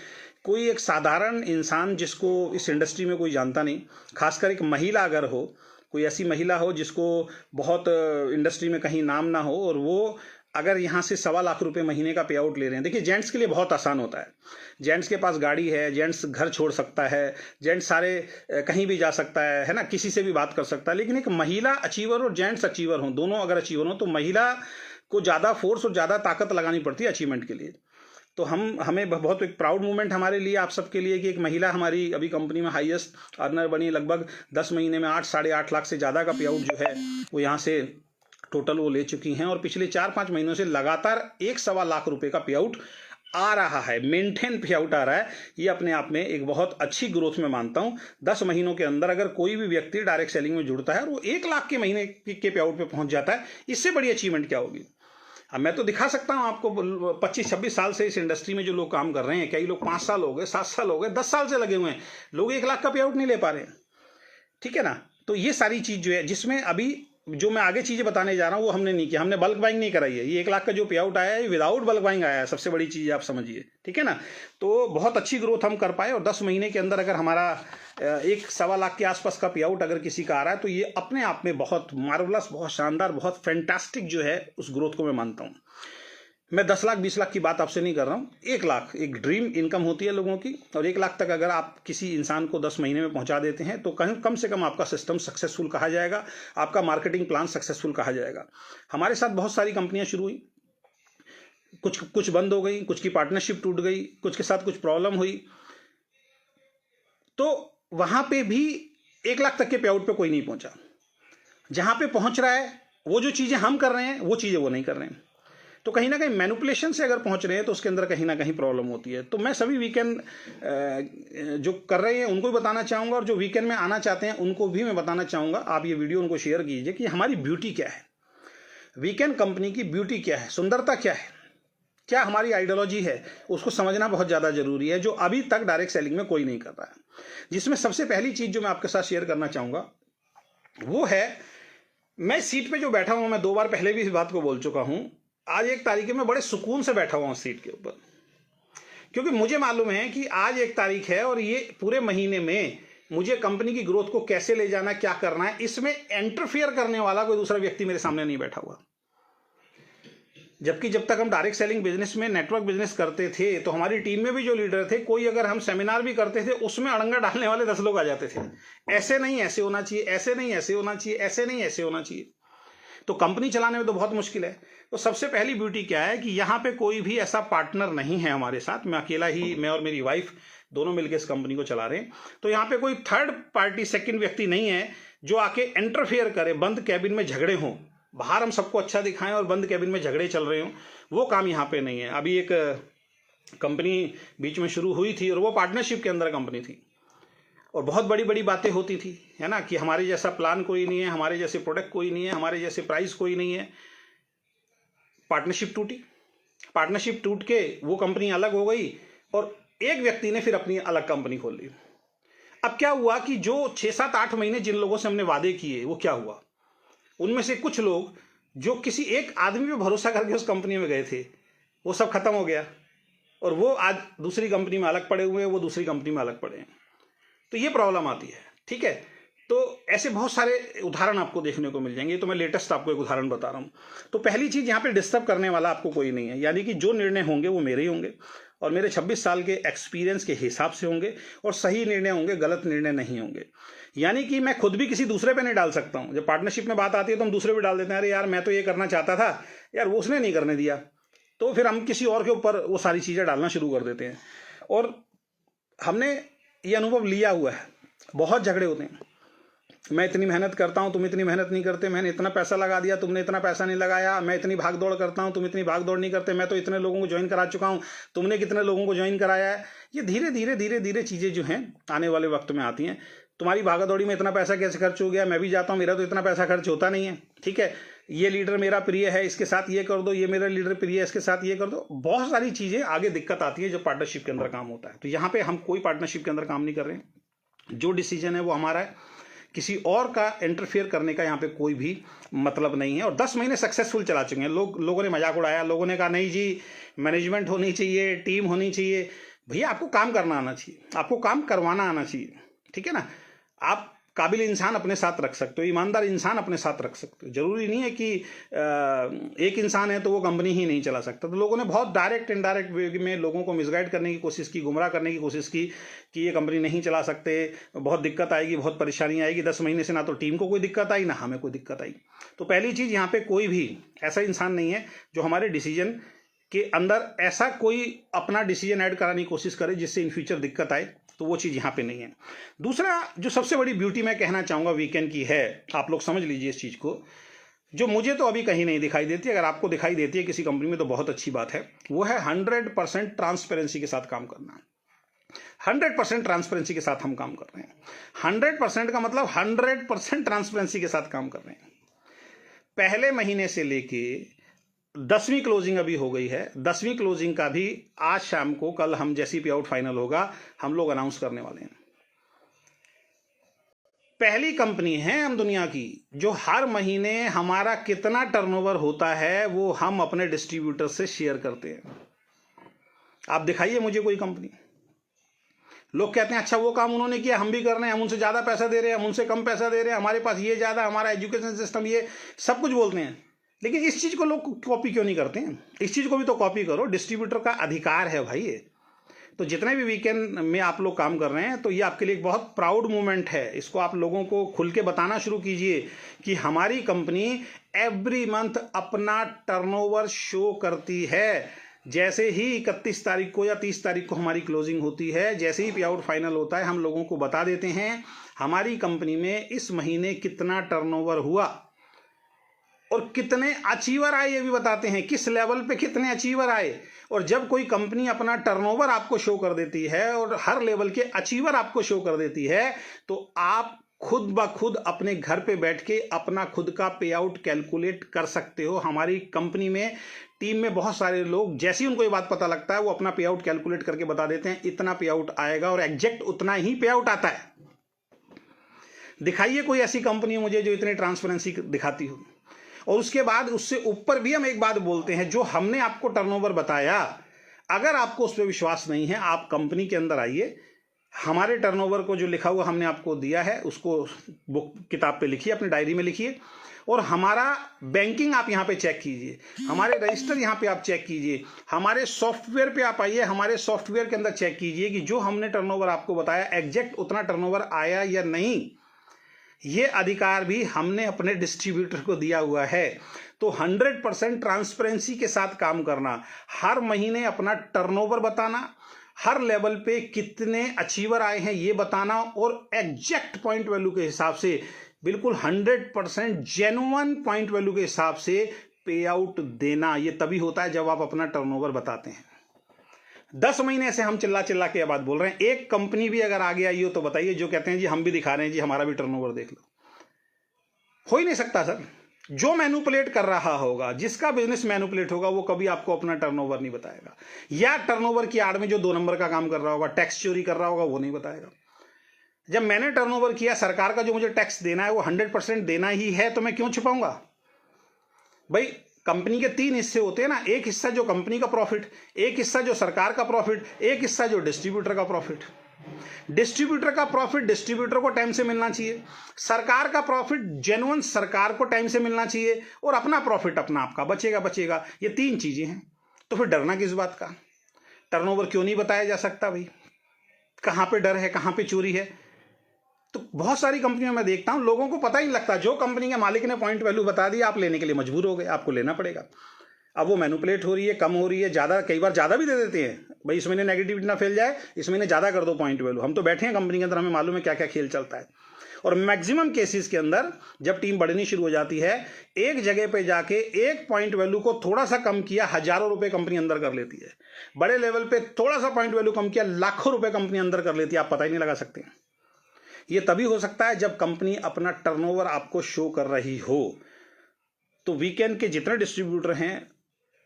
कोई एक साधारण इंसान जिसको इस इंडस्ट्री में कोई जानता नहीं, खासकर एक महिला अगर हो, कोई ऐसी महिला हो जिसको बहुत इंडस्ट्री में कहीं नाम ना हो, और वो अगर यहाँ से 1.25 लाख रुपए महीने का पे आउट ले रहे हैं। देखिए, जेंट्स के लिए बहुत आसान होता है, जेंट्स के पास गाड़ी है, जेंट्स घर छोड़ सकता है, जेंट्स सारे कहीं भी जा सकता है ना, किसी से भी बात कर सकता है। लेकिन एक महिला अचीवर और जेंट्स अचीवर हों, दोनों अगर अचीवर हों, तो महिला को ज़्यादा फोर्स और ज़्यादा ताकत लगानी पड़ती है अचीवमेंट के लिए। तो हमें बहुत एक प्राउड मोमेंट हमारे लिए, आप सबके लिए, कि एक महिला हमारी अभी कंपनी में हाईएस्ट अर्नर बनी। लगभग 10 महीने में 8-8.5 लाख से ज़्यादा का पे आउट जो है वो यहाँ से टोटल वो ले चुकी हैं, और पिछले 4-5 महीनों से लगातार 1.25 लाख रुपए का पे आउट आ रहा है, मेंटेन पे आउट आ रहा है। ये अपने आप में एक बहुत अच्छी ग्रोथ में मानता हूँ। 10 महीनों के अंदर अगर कोई भी व्यक्ति डायरेक्ट सेलिंग में जुड़ता है और वो 1 लाख के महीने के पे आउट पे पहुंच जाता है, इससे बड़ी अचीवमेंट क्या होगी? अब मैं तो दिखा सकता हूँ आपको, 25-26 साल से इस इंडस्ट्री में जो लोग काम कर रहे हैं, कई लोग 5 साल हो गए, 7 साल हो गए, 10 साल से लगे हुए हैं, लोग 1 लाख का पे आउट नहीं ले पा रहे हैं। ठीक है ना? तो ये सारी चीज जो है, जिसमें अभी जो मैं आगे चीजें बताने जा रहा हूँ वो हमने नहीं किया, हमने बल्क बाइंग नहीं कराई है। ये 1 लाख का जो पे आउट आया है विदाउट बल्क बाइंग आया है, सबसे बड़ी चीज आप समझिए। ठीक है ना? तो बहुत अच्छी ग्रोथ हम कर पाए, और 10 महीने के अंदर अगर हमारा 1.25 लाख के आसपास का पे आउट अगर किसी का आ रहा है, तो ये अपने आप में बहुत मार्वलस, बहुत शानदार, बहुत फैंटास्टिक जो है उस ग्रोथ को मैं मानता हूँ। मैं 10 लाख 20 लाख की बात आपसे नहीं कर रहा हूँ, 1 लाख एक ड्रीम इनकम होती है लोगों की, और 1 लाख तक अगर आप किसी इंसान को 10 महीने में पहुंचा देते हैं, तो कम से कम आपका सिस्टम सक्सेसफुल कहा जाएगा, आपका मार्केटिंग प्लान सक्सेसफुल कहा जाएगा। हमारे साथ बहुत सारी कंपनियां शुरू हुई, कुछ बंद हो गई, कुछ की पार्टनरशिप टूट गई, कुछ के साथ कुछ प्रॉब्लम हुई, तो वहां पे भी 1 लाख तक के पे आउट पे कोई नहीं पहुंचा। जहां पे पहुंच रहा है, वो जो चीजें हम कर रहे हैं वो चीजें वो नहीं कर रहे हैं, तो कहीं ना कहीं मैनिपुलेशन से अगर पहुंच रहे हैं तो उसके अंदर कहीं ना कहीं प्रॉब्लम होती है। तो मैं सभी वीकेंड जो कर रहे हैं उनको भी बताना चाहूँगा, और जो वीकेंड में आना चाहते हैं उनको भी मैं बताना चाहूँगा। आप ये वीडियो उनको शेयर कीजिए कि हमारी ब्यूटी क्या है, वीकेंड कंपनी की ब्यूटी क्या है, सुंदरता क्या है। क्या हमारी आइडियोलॉजी है, उसको समझना बहुत ज़्यादा जरूरी है, जो अभी तक डायरेक्ट सेलिंग में कोई नहीं कर रहा है। जिसमें सबसे पहली चीज़ जो मैं आपके साथ शेयर करना चाहूँगा वो है, मैं सीट पे जो बैठा हूँ, मैं 2 बार पहले भी इस बात को बोल चुका हूँ, आज एक तारीख में बड़े सुकून से बैठा हुआ हूँ सीट के ऊपर, क्योंकि मुझे मालूम है कि आज एक तारीख है और ये पूरे महीने में मुझे कंपनी की ग्रोथ को कैसे ले जाना, क्या करना है, इसमें इंटरफियर करने वाला कोई दूसरा व्यक्ति मेरे सामने नहीं बैठा हुआ। जबकि जब तक हम डायरेक्ट सेलिंग बिजनेस में नेटवर्क बिजनेस करते थे तो हमारी टीम में भी जो लीडर थे, कोई अगर हम सेमिनार भी करते थे उसमें अड़ंगा डालने वाले 10 लोग आ जाते थे, ऐसे नहीं ऐसे होना चाहिए, ऐसे नहीं ऐसे होना चाहिए, ऐसे नहीं ऐसे होना चाहिए। तो कंपनी चलाने में तो बहुत मुश्किल है। तो सबसे पहली ब्यूटी क्या है कि यहाँ पे कोई भी ऐसा पार्टनर नहीं है हमारे साथ, मैं अकेला ही, मैं और मेरी वाइफ दोनों मिलकर इस कंपनी को चला रहे हैं। तो यहाँ पे कोई थर्ड पार्टी सेकंड व्यक्ति नहीं है जो आके इंटरफेयर करे, बंद कैबिन में झगड़े हों, बाहर हम सबको अच्छा दिखाएं और बंद कैबिन में झगड़े चल रहे हों, वो काम यहाँ पे नहीं है। अभी एक कंपनी बीच में शुरू हुई थी और वो पार्टनरशिप के अंदर कंपनी थी और बहुत बड़ी बड़ी बातें होती थी, है ना, कि हमारे जैसा प्लान कोई नहीं है, हमारे जैसे प्रोडक्ट कोई नहीं है, हमारे जैसे प्राइस कोई नहीं है। पार्टनरशिप टूटी, पार्टनरशिप टूट के वो कंपनी अलग हो गई और एक व्यक्ति ने फिर अपनी अलग कंपनी खोल ली। अब क्या हुआ कि जो 6-7-8 महीने जिन लोगों से हमने वादे किए वो क्या हुआ, उनमें से कुछ लोग जो किसी एक आदमी पे भरोसा करके उस कंपनी में गए थे वो सब खत्म हो गया और वो आज दूसरी कंपनी में अलग पड़े हुए हैं, वो दूसरी कंपनी में अलग पड़े हैं। तो ये प्रॉब्लम आती है, ठीक है। तो ऐसे बहुत सारे उदाहरण आपको देखने को मिल जाएंगे। तो मैं लेटेस्ट आपको एक उदाहरण बता रहा हूँ। तो पहली चीज़, यहाँ पे डिस्टर्ब करने वाला आपको कोई नहीं है, यानी कि जो निर्णय होंगे वो मेरे ही होंगे और मेरे 26 साल के एक्सपीरियंस के हिसाब से होंगे और सही निर्णय होंगे, गलत निर्णय नहीं होंगे। यानी कि मैं खुद भी किसी दूसरे पे नहीं डाल सकता हूँ। जब पार्टनरशिप में बात आती है तो हम दूसरे पे डाल देते हैं, अरे यार मैं तो ये करना चाहता था यार, वो उसने नहीं करने दिया, तो फिर हम किसी और के ऊपर वो सारी चीज़ें डालना शुरू कर देते हैं। और हमने ये अनुभव लिया हुआ है, बहुत झगड़े होते हैं, मैं इतनी मेहनत करता हूँ, तुम इतनी मेहनत नहीं करते, मैंने इतना पैसा लगा दिया, तुमने इतना पैसा नहीं लगाया, मैं इतनी भाग दौड़ करता हूँ, तुम इतनी भाग दौड़ नहीं करते, मैं तो इतने लोगों को ज्वाइन करा चुका हूँ, तुमने कितने लोगों को ज्वाइन कराया है। ये धीरे धीरे धीरे धीरे चीज़ें जो हैं आने वाले वक्त में आती हैं। तुम्हारी भागा दौड़ी में इतना पैसा कैसे खर्च हो गया, मैं भी जाता हूँ, मेरा तो इतना पैसा खर्च होता नहीं है, ठीक है, ये लीडर मेरा प्रिय है, इसके साथ ये कर दो, ये मेरा लीडर प्रिय है, इसके साथ ये कर दो। बहुत सारी चीज़ें आगे दिक्कत आती है जब पार्टनरशिप के अंदर काम होता है। तो यहाँ पे हम कोई पार्टनरशिप के अंदर काम नहीं कर रहे हैं, जो डिसीजन है वो हमारा है, किसी और का इंटरफेयर करने का यहाँ पे कोई भी मतलब नहीं है। और 10 महीने सक्सेसफुल चला चुके हैं। लोगों ने मजाक उड़ाया, लोगों ने कहा नहीं जी मैनेजमेंट होनी चाहिए, टीम होनी चाहिए। भैया आपको काम करना आना चाहिए, आपको काम करवाना आना चाहिए, ठीक है ना। आप काबिल इंसान अपने साथ रख सकते हो, ईमानदार इंसान अपने साथ रख सकते हो। जरूरी नहीं है कि एक इंसान है तो वो कंपनी ही नहीं चला सकता। तो लोगों ने बहुत डायरेक्ट इनडायरेक्ट वे में लोगों को मिसगाइड करने की कोशिश की, गुमराह करने की कोशिश की कि ये कंपनी नहीं चला सकते, बहुत दिक्कत आएगी, बहुत परेशानी आएगी। 10 महीने से ना तो टीम को कोई दिक्कत आई, ना हमें कोई दिक्कत आई। तो पहली चीज़, यहाँ पे कोई भी ऐसा इंसान नहीं है जो हमारे डिसीजन के अंदर ऐसा कोई अपना डिसीजन ऐड कराने की कोशिश करे जिससे इन फ्यूचर दिक्कत आए, तो वो चीज़ यहाँ पे नहीं है। दूसरा जो सबसे बड़ी ब्यूटी मैं कहना चाहूँगा वीकेंड की है, आप लोग समझ लीजिए इस चीज़ को, जो मुझे तो अभी कहीं नहीं दिखाई देती, अगर आपको दिखाई देती है किसी कंपनी में तो बहुत अच्छी बात है, वो है 100% ट्रांसपेरेंसी के साथ काम करना। 100% ट्रांसपेरेंसी के साथ हम काम कर रहे हैं। 100% का मतलब 100% ट्रांसपेरेंसी के साथ काम कर रहे हैं। पहले महीने से लेके 10वीं क्लोजिंग अभी हो गई है, 10वीं क्लोजिंग का भी आज शाम को, कल हम जैसी पे आउट फाइनल होगा हम लोग अनाउंस करने वाले हैं। पहली कंपनी है हम दुनिया की जो हर महीने हमारा कितना टर्नओवर होता है वो हम अपने डिस्ट्रीब्यूटर से शेयर करते हैं। आप दिखाइए मुझे कोई कंपनी। लोग कहते हैं अच्छा वो काम उन्होंने किया, हम भी कर रहे हैं, हम उनसे ज़्यादा पैसा दे रहे हैं, हम उनसे कम पैसा दे रहे हैं, हमारे पास ये ज़्यादा, हमारा एजुकेशन सिस्टम, ये सब कुछ बोलते हैं। लेकिन इस चीज़ को लोग कॉपी क्यों नहीं करते हैं? इस चीज़ को भी तो कॉपी करो, डिस्ट्रीब्यूटर का अधिकार है भाई ये। तो जितने भी वीकेंड में आप लोग काम कर रहे हैं तो ये आपके लिए एक बहुत प्राउड मोमेंट है। इसको आप लोगों को खुल के बताना शुरू कीजिए कि हमारी कंपनी एवरी मंथ अपना टर्नओवर शो करती है। जैसे ही 31 तारीख को या 30 तारीख को हमारी क्लोजिंग होती है, जैसे ही पे आउट फाइनल होता है, हम लोगों को बता देते हैं हमारी कंपनी में इस महीने कितना टर्नओवर हुआ और कितने अचीवर आए, ये भी बताते हैं किस लेवल पे कितने अचीवर आए। और जब कोई कंपनी अपना टर्नओवर आपको शो कर देती है और हर लेवल के अचीवर आपको शो कर देती है, तो आप खुद ब खुद अपने घर पे बैठ के अपना खुद का पे आउट कैलकुलेट कर सकते हो। हमारी कंपनी में टीम में बहुत सारे लोग जैसे ही उनको ये बात पता लगता है वो अपना पे आउट कैलकुलेट करके बता देते हैं, इतना पे आउट आएगा और एग्जैक्ट उतना ही पे आउट आता है। दिखाइए कोई ऐसी कंपनी मुझे जो इतनी ट्रांसपेरेंसी दिखाती हो। और उसके बाद उससे ऊपर भी हम एक बात बोलते हैं, जो हमने आपको टर्नओवर बताया, अगर आपको उस पर विश्वास नहीं है, आप कंपनी के अंदर आइए, हमारे टर्नओवर को जो लिखा हुआ हमने आपको दिया है उसको बुक किताब पे लिखिए, अपनी डायरी में लिखिए, और हमारा बैंकिंग आप यहाँ पे चेक कीजिए, हमारे रजिस्टर यहाँ पे आप चेक कीजिए, हमारे सॉफ्टवेयर पे आप आइए, हमारे सॉफ्टवेयर के अंदर चेक कीजिए कि जो हमने टर्नओवर आपको बताया एग्जैक्ट उतना टर्नओवर आया या नहीं। ये अधिकार भी हमने अपने डिस्ट्रीब्यूटर को दिया हुआ है। तो 100% ट्रांसपेरेंसी के साथ काम करना, हर महीने अपना टर्नओवर बताना, हर लेवल पे कितने अचीवर आए हैं ये बताना, और एग्जैक्ट पॉइंट वैल्यू के हिसाब से बिल्कुल 100% जेन्युइन पॉइंट वैल्यू के हिसाब से पे आउट देना। ये तभी होता है जब आप अपना टर्नओवर बताते हैं। 10 महीने से हम चिल्ला चिल्ला के बात बोल रहे हैं, एक कंपनी भी अगर आगे आई हो तो बताइए जो कहते हैं जी हम भी दिखा रहे हैं जी हमारा भी टर्नओवर देख लो। हो ही नहीं सकता सर। जो मैनिपुलेट कर रहा होगा, जिसका बिजनेस मैनिपुलेट होगा, वो कभी आपको अपना टर्नओवर नहीं बताएगा, या टर्नओवर की आड़ में जो 2 नंबर का काम कर रहा होगा, टैक्स चोरी कर रहा होगा, वो नहीं बताएगा। जब मैंने टर्नओवर किया, सरकार का जो मुझे टैक्स देना है वो 100% देना ही है, तो मैं क्यों छिपाऊंगा भाई। कंपनी के 3 हिस्से होते हैं ना, एक हिस्सा जो कंपनी का प्रॉफिट, एक हिस्सा जो सरकार का प्रॉफिट, एक हिस्सा जो डिस्ट्रीब्यूटर का प्रॉफिट। डिस्ट्रीब्यूटर का प्रॉफिट डिस्ट्रीब्यूटर को टाइम से मिलना चाहिए, सरकार का प्रॉफिट जेन्युइन सरकार को टाइम से मिलना चाहिए, और अपना प्रॉफिट अपना आपका बचेगा। ये 3 चीजें हैं। तो फिर डरना किस बात का? टर्नओवर क्यों नहीं बताया जा सकता भाई? कहां पे डर है, कहां पे चोरी है? तो बहुत सारी कंपनियों में देखता हूं लोगों को पता ही नहीं लगता। जो कंपनी के मालिक ने पॉइंट वैल्यू बता दी, आप लेने के लिए मजबूर हो गए, आपको लेना पड़ेगा। अब वो मैनिपुलेट हो रही है, कम हो रही है, ज़्यादा, कई बार ज़्यादा भी दे देते हैं। भाई इस महीने नेगेटिविटी ना फैल जाए, इस महीने ज़्यादा कर दो पॉइंट वैल्यू। हम तो बैठे हैं कंपनी के अंदर, हमें मालूम है क्या क्या खेल चलता है। और मैक्सिमम केसेस के अंदर जब टीम बढ़नी शुरू हो जाती है, एक जगह पे जाके एक पॉइंट वैल्यू को थोड़ा सा कम किया, हजारों रुपए कंपनी अंदर कर लेती है। बड़े लेवल पे थोड़ा सा पॉइंट वैल्यू कम किया, लाखों रुपए कंपनी अंदर कर लेती है, आप पता ही नहीं लगा सकते। ये तभी हो सकता है जब कंपनी अपना टर्नओवर आपको शो कर रही हो। तो वीकेंड के जितने डिस्ट्रीब्यूटर हैं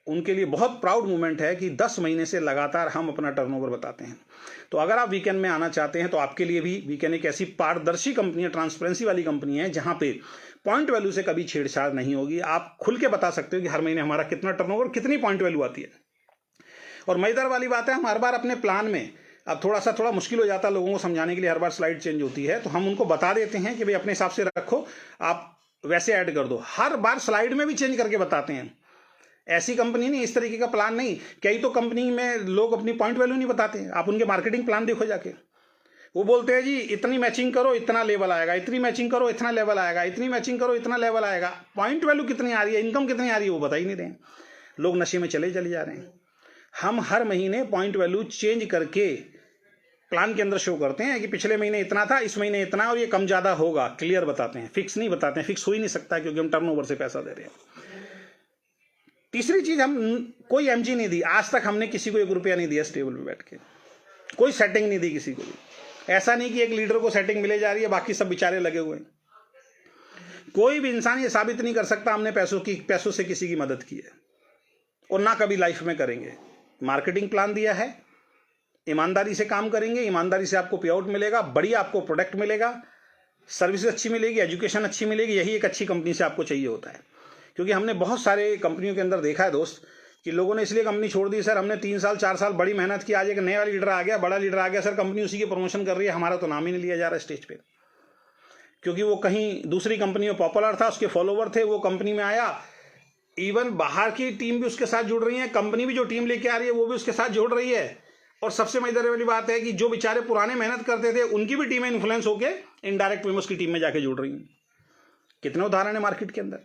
उनके लिए बहुत प्राउड मोमेंट है कि 10 महीने से लगातार हम अपना टर्नओवर बताते हैं। तो अगर आप वीकेंड में आना चाहते हैं तो आपके लिए भी वीकेंड एक ऐसी पारदर्शी कंपनी है, ट्रांसपेरेंसी वाली कंपनी है, जहां पे पॉइंट वैल्यू से कभी छेड़छाड़ नहीं होगी। आप खुल के बता सकते हो कि हर महीने हमारा कितना टर्नओवर, कितनी पॉइंट वैल्यू आती है। और मजेदार वाली बात है, हम हर बार अपने प्लान में, अब थोड़ा मुश्किल हो जाता है लोगों को समझाने के लिए, हर बार स्लाइड चेंज होती है, तो हम उनको बता देते हैं कि भाई अपने हिसाब से रखो, आप वैसे ऐड कर दो। हर बार स्लाइड में भी चेंज करके बताते हैं। ऐसी कंपनी नहीं, इस तरीके का प्लान नहीं। कई तो कंपनी में लोग अपनी पॉइंट वैल्यू नहीं बताते। आप उनके मार्केटिंग प्लान देखो जाके, वो बोलते हैं जी इतनी मैचिंग करो इतना लेवल आएगा, इतनी मैचिंग करो इतना लेवल आएगा, इतनी मैचिंग करो इतना लेवल आएगा। पॉइंट वैल्यू कितनी आ रही है, इनकम कितनी आ रही है, वो बता ही नहीं रहे। लोग नशे में चले जा रहे हैं। हम हर महीने पॉइंट वैल्यू चेंज करके प्लान के अंदर शो करते हैं कि पिछले महीने इतना था, इस महीने इतना, और ये कम ज्यादा होगा। क्लियर बताते हैं, फिक्स नहीं बताते हैं। फिक्स हो ही नहीं सकता क्योंकि हम टर्नओवर से पैसा दे रहे हैं। तीसरी चीज, हम कोई एमजी नहीं दी आज तक, हमने किसी को 1 रुपया नहीं दिया स्टेबल पे बैठ के, कोई सेटिंग नहीं दी किसी को भी। ऐसा नहीं कि एक लीडर को सेटिंग मिले जा रही है, बाकी सब बेचारे लगे हुए हैं। कोई भी इंसान ये साबित नहीं कर सकता हमने पैसों से किसी की मदद की है, और ना कभी लाइफ में करेंगे। मार्केटिंग प्लान दिया है, ईमानदारी से काम करेंगे, ईमानदारी से आपको पे आउट मिलेगा, बढ़िया आपको प्रोडक्ट मिलेगा, सर्विस अच्छी मिलेगी, एजुकेशन अच्छी मिलेगी। यही एक अच्छी कंपनी से आपको चाहिए होता है। क्योंकि हमने बहुत सारे कंपनियों के अंदर देखा है दोस्त कि लोगों ने इसलिए कंपनी छोड़ दी, सर हमने 3 साल 4 साल बड़ी मेहनत की, आज एक नया लीडर आ गया, बड़ा लीडर आ गया, सर कंपनी उसी की प्रमोशन कर रही है, हमारा तो नाम ही नहीं लिया जा रहा स्टेज पे। क्योंकि वो कहीं दूसरी कंपनी में पॉपुलर था, उसके फॉलोवर थे, वो कंपनी में आया, इवन बाहर की टीम भी उसके साथ जुड़ रही है, कंपनी भी जो टीम लेके आ रही है वो भी उसके साथ जुड़ रही है। और सबसे मजेदार वाली बात है कि जो बेचारे पुराने मेहनत करते थे उनकी भी टीमें इन्फ्लुएंस होके इनडायरेक्ट वे उसकी टीम में जाके जुड़ रही हैं। कितने उदाहरण है मार्केट के अंदर।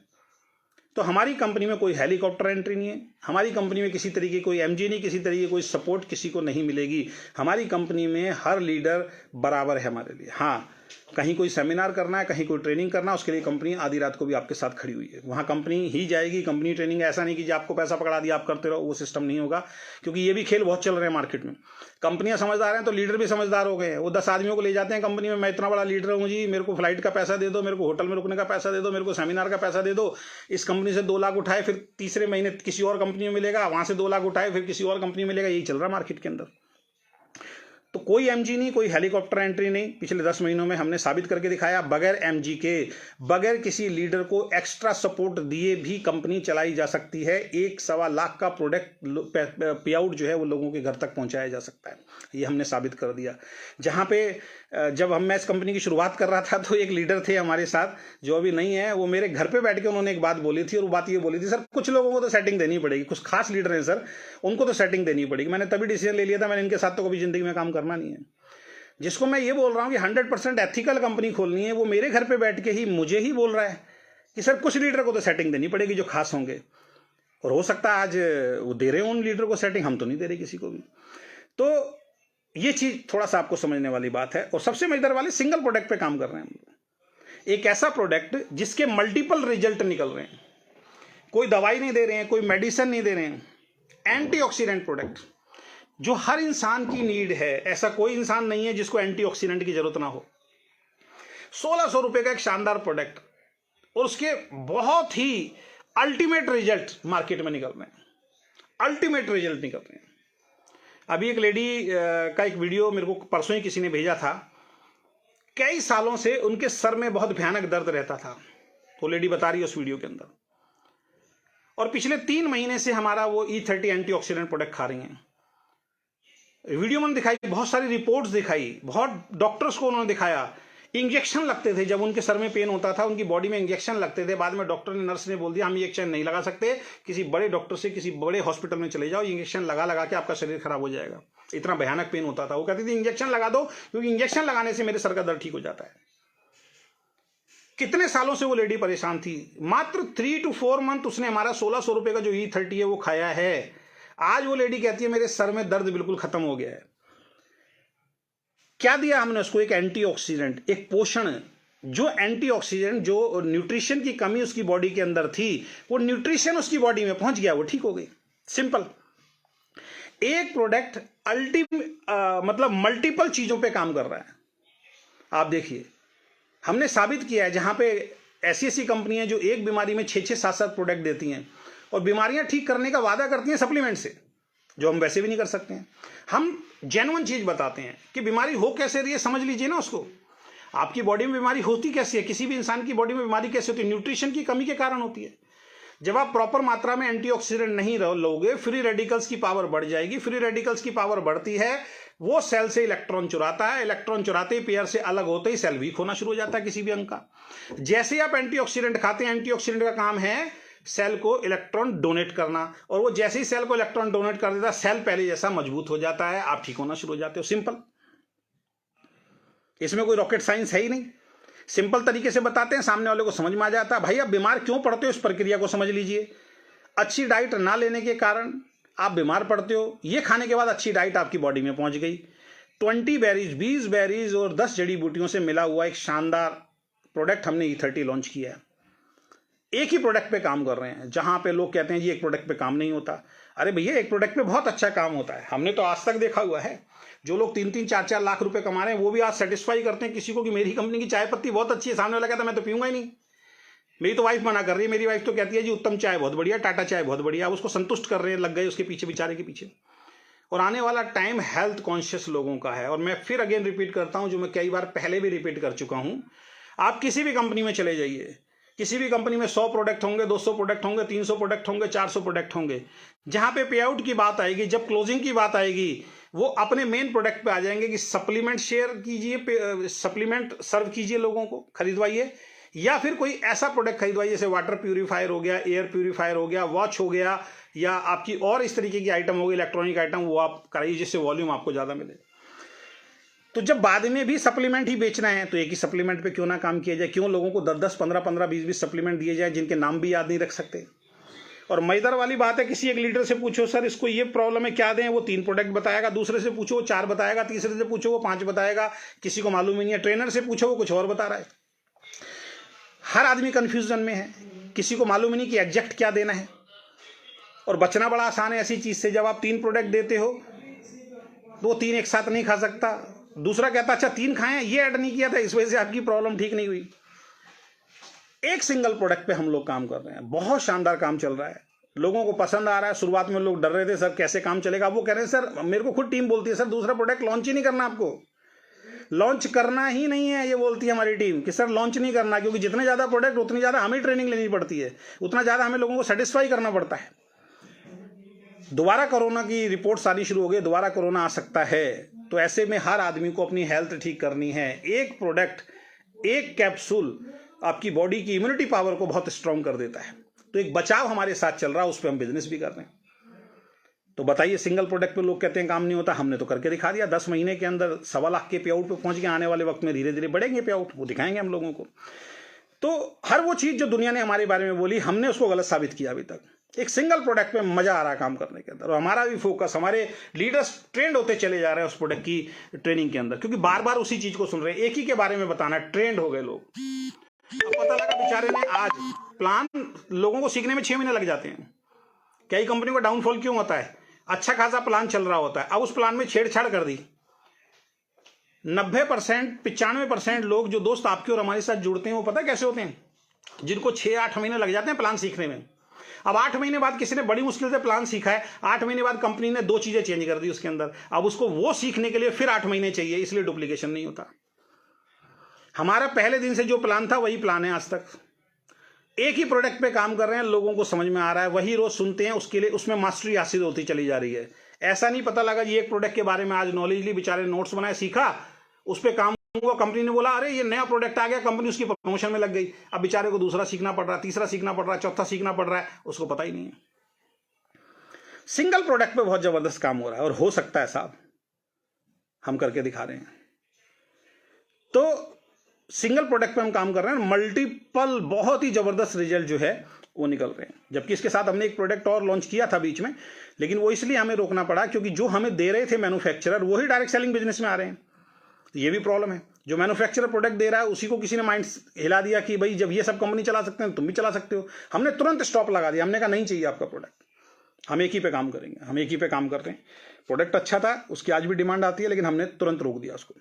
तो हमारी कंपनी में कोई हेलीकॉप्टर एंट्री नहीं है, हमारी कंपनी में किसी तरीके कोई एमजी नहीं, किसी तरीके कोई सपोर्ट किसी को नहीं मिलेगी। हमारी कंपनी में हर लीडर बराबर है हमारे लिए। हाँ, कहीं कोई सेमिनार करना है, कहीं कोई ट्रेनिंग करना है, उसके लिए कंपनी आधी रात को भी आपके साथ खड़ी हुई है। वहाँ कंपनी ही जाएगी, कंपनी ट्रेनिंग। ऐसा नहीं कि जी आपको पैसा पकड़ा दिया आप करते रहो, वो सिस्टम नहीं होगा, क्योंकि ये भी खेल बहुत चल रहे हैं मार्केट में। कंपनियां समझदार हैं तो लीडर भी समझदार हो गए हैं। वो 10 आदमियों को ले जाते हैं कंपनी में, मैं इतना बड़ा लीडर हूँ जी, मेरे को फ्लाइट का पैसा दे दो, मेरे को होटल में रुकने का पैसा दे दो, मेरे को सेमिनार का पैसा दे दो। इस कंपनी से 2 लाख उठाए, फिर तीसरे महीने किसी और कंपनी में मिलेगा, वहां से 2 लाख उठाए, फिर किसी और कंपनी में मिलेगा। यही चल रहा है मार्केट के अंदर। तो कोई एमजी नहीं, कोई हेलीकॉप्टर एंट्री नहीं। पिछले 10 महीनों में हमने साबित करके दिखाया, बगैर एमजी के, बगैर किसी लीडर को एक्स्ट्रा सपोर्ट दिए भी कंपनी चलाई जा सकती है। 1-1.25 लाख का प्रोडक्ट पे आउट जो है वो लोगों के घर तक पहुंचाया जा सकता है। ये हमने साबित कर दिया। जहां पे जब मैं इस कंपनी की शुरुआत कर रहा था तो एक लीडर थे हमारे साथ, जो अभी नहीं है, वो मेरे घर पे बैठ के उन्होंने एक बात बोली थी, और वो बात ये बोली थी, सर कुछ लोगों को तो सेटिंग देनी पड़ेगी, कुछ खास लीडर हैं सर, उनको तो सेटिंग देनी पड़ेगी। मैंने तभी डिसीजन ले लिया था, मैंने इनके साथ तो कभी जिंदगी में काम करना नहीं है। जिसको मैं ये बोल रहा हूँ कि 100% एथिकल कंपनी खोलनी है, वो मेरे घर पे बैठ के ही मुझे ही बोल रहा है कि सर कुछ लीडर को तो सेटिंग देनी पड़ेगी जो खास होंगे, और हो सकता है आज वो दे रहे हो उन लीडर को सेटिंग, हम तो नहीं दे रहे किसी को भी। तो ये चीज थोड़ा सा आपको समझने वाली बात है। और सबसे मजेदार वाले, सिंगल प्रोडक्ट पे काम कर रहे हैं हम। एक ऐसा प्रोडक्ट जिसके मल्टीपल रिजल्ट निकल रहे हैं, कोई दवाई नहीं दे रहे हैं, कोई मेडिसिन नहीं दे रहे हैं, एंटीऑक्सीडेंट प्रोडक्ट जो हर इंसान की नीड है। ऐसा कोई इंसान नहीं है जिसको एंटीऑक्सीडेंट की जरूरत ना हो। 1600 रुपए का एक शानदार प्रोडक्ट, और उसके बहुत ही अल्टीमेट रिजल्ट मार्केट में निकल रहे हैं, अल्टीमेट रिजल्ट निकल रहे हैं। अभी एक लेडी का एक वीडियो मेरे को परसों ही किसी ने भेजा था। कई सालों से उनके सर में बहुत भयानक दर्द रहता था, वो लेडी बता रही है उस वीडियो के अंदर, और पिछले 3 महीने से हमारा वो E30 एंटीऑक्सीडेंट प्रोडक्ट खा रही हैं। वीडियो मैंने दिखाई, बहुत सारी रिपोर्ट्स दिखाई, बहुत डॉक्टर्स को उन्होंने दिखाया। इंजेक्शन लगते थे, जब उनके सर में पेन होता था उनकी बॉडी में इंजेक्शन लगते थे। बाद में डॉक्टर ने, नर्स ने बोल दिया हम इंजेक्शन नहीं लगा सकते, किसी बड़े डॉक्टर से, किसी बड़े हॉस्पिटल में चले जाओ, इंजेक्शन लगा लगा के आपका शरीर खराब हो जाएगा। इतना भयानक पेन होता था। वो कहती थी इंजेक्शन लगा दो, क्योंकि इंजेक्शन लगाने से मेरे सर का दर्द ठीक हो जाता है। कितने सालों से वो लेडी परेशान थी। मात्र 3 to 4 मंथ उसने हमारा 1600 रुपए का जो E30 है वो खाया है। आज वो लेडी कहती है मेरे सर में दर्द बिल्कुल खत्म हो गया है। क्या दिया हमने उसको? एक एंटीऑक्सीडेंट, एक पोषण, जो एंटीऑक्सीडेंट, जो न्यूट्रिशन की कमी उसकी बॉडी के अंदर थी, वो न्यूट्रिशन उसकी बॉडी में पहुंच गया, वो ठीक हो गई। सिंपल। एक प्रोडक्ट मतलब मल्टीपल चीजों पे काम कर रहा है। आप देखिए, हमने साबित किया है, जहां पे ऐसी ऐसी कंपनियां जो एक बीमारी में 6-6, 7-7 प्रोडक्ट देती हैं और बीमारियां ठीक करने का वादा करती हैं सप्लीमेंट से, जो हम वैसे भी नहीं कर सकते हैं। हम जेन्युइन चीज बताते हैं कि बीमारी हो कैसे रही है, समझ लीजिए ना उसको। आपकी बॉडी में बीमारी होती कैसी है, किसी भी इंसान की बॉडी में बीमारी कैसे होती है? न्यूट्रिशन की कमी के कारण होती है। जब आप प्रॉपर मात्रा में एंटीऑक्सीडेंट नहीं लोगे, फ्री रेडिकल्स की पावर बढ़ जाएगी। फ्री रेडिकल्स की पावर बढ़ती है, वो सेल से इलेक्ट्रॉन चुराता है। इलेक्ट्रॉन चुराते ही, पेयर से अलग होते ही सेल वीक होना शुरू हो जाता है किसी भी अंग का। जैसे ही आप एंटीऑक्सीडेंट खाते हैं, एंटीऑक्सीडेंट का काम है सेल को इलेक्ट्रॉन डोनेट करना, और वो जैसे ही सेल को इलेक्ट्रॉन डोनेट कर देता है, सेल पहले जैसा मजबूत हो जाता है, आप ठीक होना शुरू हो जाते हो। सिंपल। इसमें कोई रॉकेट साइंस है ही नहीं। सिंपल तरीके से बताते हैं, सामने वाले को समझ में आ जाता है। भाई आप बीमार क्यों पड़ते हो, इस प्रक्रिया को समझ लीजिए। अच्छी डाइट ना लेने के कारण आप बीमार पड़ते हो। ये खाने के बाद अच्छी डाइट आपकी बॉडी में पहुंच गई। 20 बेरीज, 20 बेरीज और 10 जड़ी बूटियों से मिला हुआ एक शानदार प्रोडक्ट हमने E30 लॉन्च किया है। एक ही प्रोडक्ट पे काम कर रहे हैं। जहां पे लोग कहते हैं जी एक प्रोडक्ट पे काम नहीं होता, अरे भैया एक प्रोडक्ट पे बहुत अच्छा काम होता है। हमने तो आज तक देखा हुआ है, जो लोग 3-3, 4-4 लाख रुपए कमा रहे हैं, वो भी आज सेटिस्फाई करते हैं किसी को कि मेरी कंपनी की चाय पत्ती बहुत अच्छी है। सामने वाला कहता है मैं तो पीऊंगा ही नहीं, मेरी तो वाइफ मना कर रही है। मेरी वाइफ तो कहती है जी उत्तम चाय बहुत बढ़िया, टाटा चाय बहुत बढ़िया। उसको संतुष्ट कर रहे हैं, लग गए उसके पीछे, बेचारे के पीछे। और आने वाला टाइम हेल्थ कॉन्शियस लोगों का है। और मैं फिर अगेन रिपीट करता हूं, जो मैं कई बार पहले भी रिपीट कर चुका हूं। आप किसी भी कंपनी में चले जाइए, किसी भी कंपनी में 100 प्रोडक्ट होंगे, 200 प्रोडक्ट होंगे, 300 प्रोडक्ट होंगे, 400 प्रोडक्ट होंगे। जहां पे पे आउट की बात आएगी, जब क्लोजिंग की बात आएगी, वो अपने मेन प्रोडक्ट पे आ जाएंगे कि सप्लीमेंट शेयर कीजिए, सप्लीमेंट सर्व कीजिए, लोगों को खरीदवाइए, या फिर कोई ऐसा प्रोडक्ट खरीदवाइए जैसे वाटर प्यूरिफायर हो गया, एयर प्यूरिफायर हो गया, वॉच हो गया, या आपकी और इस तरीके की आइटम होगी, इलेक्ट्रॉनिक आइटम, वो आप कराइए जिससे वॉल्यूम आपको ज्यादा मिले। तो जब बाद में भी सप्लीमेंट ही बेचना है तो एक ही सप्लीमेंट पे क्यों ना काम किया जाए? क्यों लोगों को 10-10, 15-15, 20-20 सप्लीमेंट दिए जाए जिनके नाम भी याद नहीं रख सकते? और मजेदार वाली बात है, किसी एक लीडर से पूछो सर इसको ये प्रॉब्लम है क्या दें, वो 3 प्रोडक्ट बताएगा, दूसरे से पूछो वो 4 बताएगा, तीसरे से पूछो वो 5 बताएगा, किसी को मालूम ही नहीं है, ट्रेनर से पूछो वो कुछ और बता रहा है। हर आदमी कंफ्यूजन में है, किसी को मालूम ही नहीं कि एग्जैक्ट क्या देना है। और बचना बड़ा आसान है ऐसी चीज से, जब आप 3 प्रोडक्ट देते हो तो 3 एक साथ नहीं खा सकता, दूसरा कहता अच्छा 3 खाएं, ये ऐड नहीं किया था, इस वजह से आपकी प्रॉब्लम ठीक नहीं हुई। एक सिंगल प्रोडक्ट पे हम लोग काम कर रहे हैं, बहुत शानदार काम चल रहा है, लोगों को पसंद आ रहा है। शुरुआत में लोग डर रहे थे सर कैसे काम चलेगा, वो कह रहे हैं सर, मेरे को खुद टीम बोलती है सर दूसरा प्रोडक्ट लॉन्च ही नहीं करना, आपको लॉन्च करना ही नहीं है, ये बोलती है हमारी टीम कि सर लॉन्च नहीं करना, क्योंकि जितने ज़्यादा प्रोडक्ट उतनी ज़्यादा हमें ट्रेनिंग लेनी पड़ती है, उतना ज़्यादा हमें लोगों को सेटिस्फाई करना पड़ता है। दोबारा कोरोना की रिपोर्ट्स आनी शुरू हो गई, दोबारा कोरोना आ सकता है, तो ऐसे में हर आदमी को अपनी हेल्थ ठीक करनी है। एक प्रोडक्ट, एक कैप्सूल आपकी बॉडी की इम्यूनिटी पावर को बहुत स्ट्रांग कर देता है। तो एक बचाव हमारे साथ चल रहा है, उस पर हम बिजनेस भी कर रहे हैं। तो बताइए, सिंगल प्रोडक्ट पे लोग कहते हैं काम नहीं होता, हमने तो करके दिखा दिया। 10 महीने के अंदर 1.25 लाख के पे आउट पे पहुंच गए। आने वाले वक्त में धीरे धीरे बढ़ेंगे पे आउट, वो दिखाएंगे हम लोगों को। तो हर वो चीज जो दुनिया ने हमारे बारे में बोली, हमने उसको गलत साबित किया अभी तक। एक सिंगल प्रोडक्ट पे मजा आ रहा है काम करने के अंदर, और हमारा भी फोकस, हमारे लीडर्स ट्रेंड होते चले जा रहे हैं उस प्रोडक्ट की ट्रेनिंग के अंदर, क्योंकि बार बार उसी चीज को सुन रहे हैं, एक ही के बारे में बताना, ट्रेंड हो गए लोग। अब पता लगा बेचारे ने आज प्लान, लोगों को सीखने में 6 महीने लग जाते हैं। कई कंपनी का डाउनफॉल क्यों होता है, अच्छा खासा प्लान चल रहा होता है, अब उस प्लान में छेड़छाड़ कर दी। 90% 95% लोग जो दोस्त आपके और हमारे साथ जुड़ते हैं, वो पता कैसे होते हैं, जिनको 6-8 महीने लग जाते हैं प्लान सीखने में। अब 8 महीने बाद किसी ने बड़ी मुश्किल से प्लान सीखा है, 8 महीने बाद कंपनी ने 2 चीजें चेंज कर दी उसके अंदर, अब उसको वो सीखने के लिए फिर 8 महीने चाहिए, इसलिए डुप्लीकेशन नहीं होता। हमारा पहले दिन से जो प्लान था वही प्लान है आज तक। एक ही प्रोडक्ट पे काम कर रहे हैं, लोगों को समझ में आ रहा है, वही रोज सुनते हैं, उसके लिए उसमें मास्टरी हासिल होती चली जा रही है। ऐसा नहीं पता लगा जी एक प्रोडक्ट के बारे में आज नॉलेज ली, बेचारे नोट्स बनाए, सीखा, उस पर काम हुआ, कंपनी ने बोला अरे ये नया प्रोडक्ट आ गया, कंपनी उसकी प्रमोशन में लग गई, अब बेचारे को दूसरा सीखना पड़ रहा है, तीसरा सीखना पड़ रहा है, चौथा सीखना पड़ रहा है, उसको पता ही नहीं है। सिंगल प्रोडक्ट पे बहुत जबरदस्त काम हो रहा है, और हो सकता है साहब, हम करके दिखा रहे हैं। तो सिंगल प्रोडक्ट पे हम काम कर रहे हैं, मल्टीपल बहुत ही जबरदस्त रिजल्ट जो है वो निकल रहे हैं। जबकि इसके साथ हमने एक प्रोडक्ट और लॉन्च किया था बीच में, लेकिन वो इसलिए हमें रोकना पड़ा क्योंकि जो हमें दे रहे थे मैन्युफैक्चरर, वही डायरेक्ट सेलिंग बिजनेस में आ रहे हैं। तो ये भी प्रॉब्लम है, जो मैन्युफैक्चरर प्रोडक्ट दे रहा है उसी को किसी ने माइंड हिला दिया कि भाई जब ये सब कंपनी चला सकते हैं तुम भी चला सकते हो। हमने तुरंत स्टॉप लगा दिया, हमने कहा नहीं चाहिए आपका प्रोडक्ट, हम एक ही पे काम करेंगे, हम एक ही पे काम कर रहे हैं। प्रोडक्ट अच्छा था, उसकी आज भी डिमांड आती है, लेकिन हमने तुरंत रोक दिया उसको,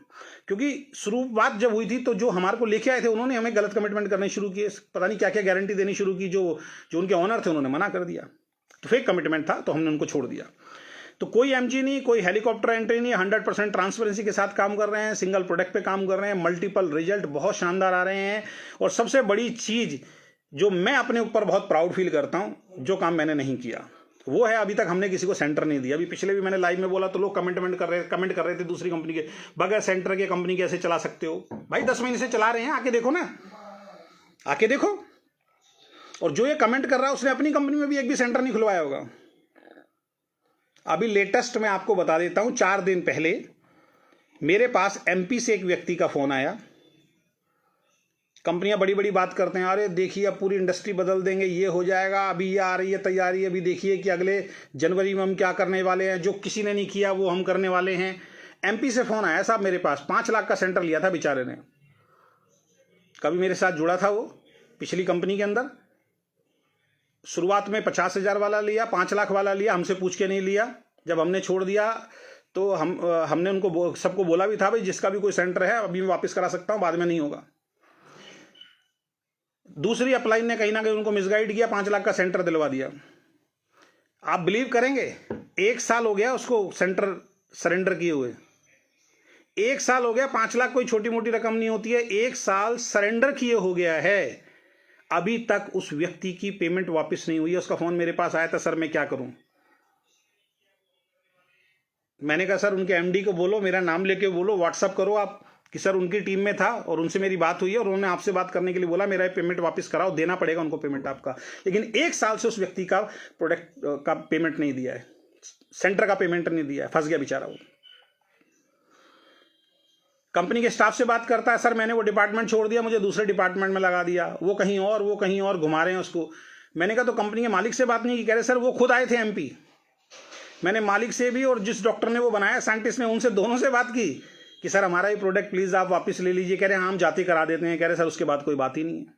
क्योंकि शुरुआत जब हुई थी तो जो हमारे को लेके आए थे उन्होंने हमें गलत कमिटमेंट करने शुरू किए, पता नहीं क्या क्या गारंटी देनी शुरू की, जो उनके ऑनर थे उन्होंने मना कर दिया, तो फेक कमिटमेंट था, तो हमने उनको छोड़ दिया। तो कोई एमजी नहीं, कोई हेलीकॉप्टर एंट्री नहीं, 100% ट्रांसपेरेंसी के साथ काम कर रहे हैं, सिंगल प्रोडक्ट पे काम कर रहे हैं, मल्टीपल रिजल्ट बहुत शानदार आ रहे हैं। और सबसे बड़ी चीज जो मैं अपने ऊपर बहुत प्राउड फील करता हूं, जो काम मैंने नहीं किया वो है, अभी तक हमने किसी को सेंटर नहीं दिया। अभी पिछले भी मैंने लाइव में बोला तो लोग कमेंट कर रहे थे दूसरी कंपनी के, बगैर सेंटर के कंपनी कैसे चला सकते हो भाई, 10 महीने से चला रहे हैं, आके देखो ना, आके देखो। और जो ये कमेंट कर रहा है उसने अपनी कंपनी में भी एक भी सेंटर नहीं खुलवाया होगा। अभी लेटेस्ट मैं आपको बता देता हूं, 4 दिन पहले मेरे पास एमपी से एक व्यक्ति का फोन आया। कंपनियां बड़ी बड़ी बात करते हैं, अरे देखिए अब पूरी इंडस्ट्री बदल देंगे, ये हो जाएगा, अभी ये आ रही है तैयारी, अभी देखिए कि अगले जनवरी में हम क्या करने वाले हैं, जो किसी ने नहीं किया वो हम करने वाले हैं। एमपी से फोन आया साहब मेरे पास, 5 लाख का सेंटर लिया था बेचारे ने, कभी मेरे साथ जुड़ा था वो पिछली कंपनी के अंदर। शुरुआत में 50,000 वाला लिया, 5 लाख वाला लिया, हमसे पूछ के नहीं लिया। जब हमने छोड़ दिया तो हमने उनको सबको बोला भी था भाई जिसका भी कोई सेंटर है अभी मैं वापस करा सकता हूं, बाद में नहीं होगा। दूसरी अपलाइन ने कहीं ना कहीं उनको मिसगाइड किया, 5 लाख का सेंटर दिलवा दिया। आप बिलीव करेंगे 1 साल हो गया उसको सेंटर सरेंडर किए हुए, 1 साल हो गया। 5 लाख कोई छोटी मोटी रकम नहीं होती है, 1 साल सरेंडर किए हो गया है, अभी तक उस व्यक्ति की पेमेंट वापस नहीं हुई है। उसका फोन मेरे पास आया था, सर मैं क्या करूं। मैंने कहा सर उनके एमडी को बोलो, मेरा नाम लेके बोलो, व्हाट्सअप करो आप कि सर उनकी टीम में था और उनसे मेरी बात हुई है और उन्होंने आपसे बात करने के लिए बोला, मेरा पेमेंट वापस कराओ, देना पड़ेगा उनको पेमेंट आपका। लेकिन 1 साल से उस व्यक्ति का प्रोडक्ट का पेमेंट नहीं दिया है, सेंटर का पेमेंट नहीं दिया है, फंस गया बेचारा वो। कंपनी के स्टाफ से बात करता है, सर मैंने वो डिपार्टमेंट छोड़ दिया, मुझे दूसरे डिपार्टमेंट में लगा दिया, वो कहीं और घुमा रहे हैं उसको। मैंने कहा तो कंपनी के मालिक से बात नहीं की? कह रहे सर वो खुद आए थे एमपी। मैंने मालिक से भी और जिस डॉक्टर ने वो बनाया साइंटिस्ट ने, उनसे दोनों से बात की कि सर हमारा ये प्रोडक्ट प्लीज आप वापस ले लीजिए। कह रहे हैं हम जाति करा देते हैं। कह रहे सर उसके बाद कोई बात ही नहीं है।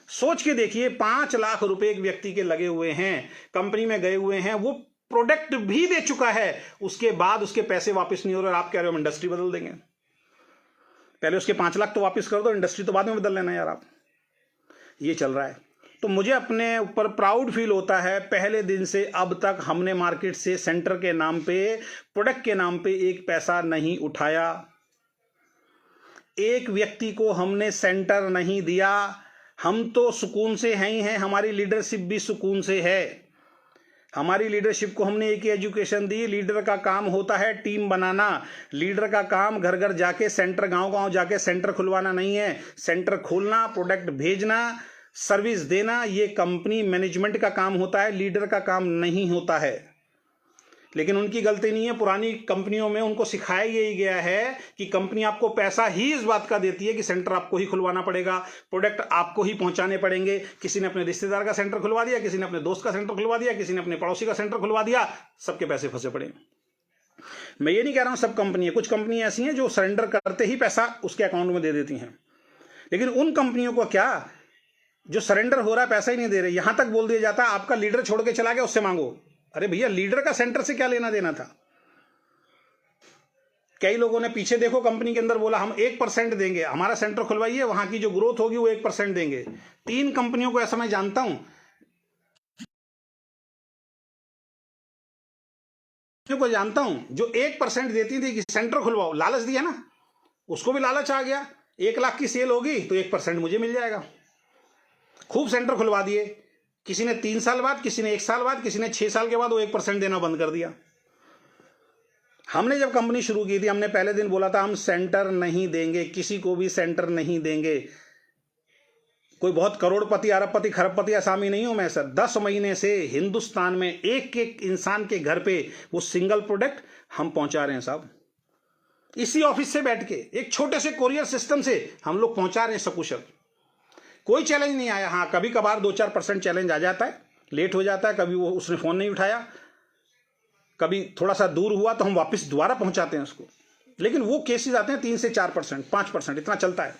सोच के देखिए, 5 लाख रुपए एक व्यक्ति के लगे हुए हैं, कंपनी में गए हुए हैं, वो प्रोडक्ट भी दे चुका है, उसके बाद उसके पैसे वापस नहीं हो रहे और आप कह रहे हो हम इंडस्ट्री बदल देंगे। पहले उसके 5 लाख तो वापस कर दो, इंडस्ट्री तो बाद में बदल लेना यार आप। ये चल रहा है। तो मुझे अपने ऊपर प्राउड फील होता है, पहले दिन से अब तक हमने मार्केट से सेंटर के नाम पे, प्रोडक्ट के नाम पे एक पैसा नहीं उठाया, एक व्यक्ति को हमने सेंटर नहीं दिया। हम तो सुकून से हैं ही हैं, हमारी लीडरशिप भी सुकून से है। हमारी लीडरशिप को हमने एक ही एजुकेशन दी, लीडर का काम होता है टीम बनाना। लीडर का काम घर घर जाके सेंटर, गांव गांव जाके सेंटर खुलवाना नहीं है। सेंटर खोलना, प्रोडक्ट भेजना, सर्विस देना, ये कंपनी मैनेजमेंट का काम होता है, लीडर का काम नहीं होता है। लेकिन उनकी गलती नहीं है, पुरानी कंपनियों में उनको सिखाया यही गया है कि कंपनी आपको पैसा ही इस बात का देती है कि सेंटर आपको ही खुलवाना पड़ेगा, प्रोडक्ट आपको ही पहुंचाने पड़ेंगे। किसी ने अपने रिश्तेदार का सेंटर खुलवा दिया, किसी ने अपने दोस्त का सेंटर खुलवा दिया, किसी ने अपने पड़ोसी का सेंटर खुलवा दिया, सबके पैसे फंसे पड़े। मैं ये नहीं कह रहा हूं सब कंपनी है, कुछ कंपनी ऐसी हैं जो सरेंडर करते ही पैसा उसके अकाउंट में दे देती हैं। लेकिन उन कंपनियों को क्या, जो सरेंडर हो रहा है पैसा ही नहीं दे रहे, यहां तक बोल दिया जाता है आपका लीडर छोड़ के चला गया उससे मांगो। अरे भैया, लीडर का सेंटर से क्या लेना देना था? कई लोगों ने पीछे देखो कंपनी के अंदर बोला हम 1% देंगे, हमारा सेंटर खुलवाइए, वहां की जो ग्रोथ होगी वो 1% देंगे। 3 कंपनियों को ऐसा मैं जानता हूं जो 1% देती थी कि सेंटर खुलवाओ, लालच दिया ना, उसको भी लालच आ गया। 1 लाख की सेल होगी तो 1% मुझे मिल जाएगा। खूब सेंटर खुलवा दिए, किसी ने 3 साल बाद, किसी ने 1 साल बाद, किसी ने 6 साल के बाद वो 1% देना बंद कर दिया। हमने जब कंपनी शुरू की थी, हमने पहले दिन बोला था हम सेंटर नहीं देंगे, किसी को भी सेंटर नहीं देंगे। कोई बहुत करोड़पति, अरबपति, खरबपति आसामी नहीं हूं मैं सर। 10 महीने से हिंदुस्तान में एक एक इंसान के घर पे वो सिंगल प्रोडक्ट हम पहुंचा रहे हैं साहब। इसी ऑफिस से बैठ के एक छोटे से कोरियर सिस्टम से हम लोग पहुंचा रहे हैं सकुशल। कोई चैलेंज नहीं आया। हाँ, कभी कभार 2-4% चैलेंज आ जाता है, लेट हो जाता है, कभी वो उसने फोन नहीं उठाया, कभी थोड़ा सा दूर हुआ तो हम वापस दोबारा पहुंचाते हैं उसको। लेकिन वो केसेस आते हैं 3 से 4%, 5%, इतना चलता है।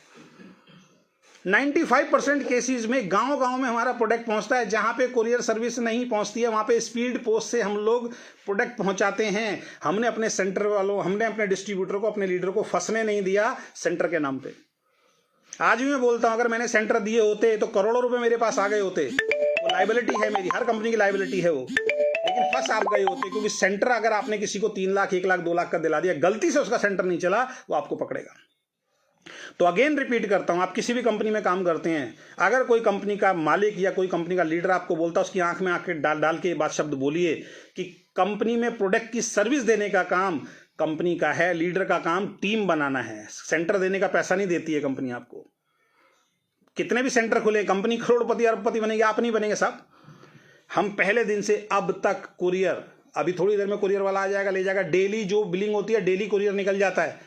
95% केसेस में गांव गांव में हमारा प्रोडक्ट पहुंचता है। जहां पे कोरियर सर्विस नहीं पहुंचती है वहां पे स्पीड पोस्ट से हम लोग प्रोडक्ट पहुंचाते हैं। हमने अपने सेंटर वालों, हमने अपने डिस्ट्रीब्यूटर को, अपने लीडर को फंसने नहीं दिया सेंटर के नाम पे। आज भी मैं बोलता हूं, अगर मैंने सेंटर दिए होते तो करोड़ों रुपए मेरे पास आ गए होते। वो लाइबिलिटी है मेरी, हर कंपनी की लाइबिलिटी है वो। लेकिन फंस आप गए होते, क्योंकि सेंटर अगर आपने किसी को 3 लाख, 1 लाख, 2 लाख का दिला दिया, गलती से उसका सेंटर नहीं चला, वो आपको पकड़ेगा। तो अगेन रिपीट करता हूं, आप किसी भी कंपनी में काम करते हैं, अगर कोई कंपनी का मालिक या कोई कंपनी का लीडर आपको बोलता है, उसकी आंख में आंखें डाल के बात शब्द बोलिए कि कंपनी में प्रोडक्ट की सर्विस देने का काम कंपनी का है, लीडर का काम टीम बनाना है। सेंटर देने का पैसा नहीं देती है कंपनी आपको। कितने भी सेंटर खुले, कंपनी करोड़पति अरबपति बनेगी, आप नहीं बनेंगे साहब। हम पहले दिन से अब तक कुरियर, अभी थोड़ी देर में कुरियर वाला आ जाएगा, ले जाएगा। डेली जो बिलिंग होती है, डेली कुरियर निकल जाता है।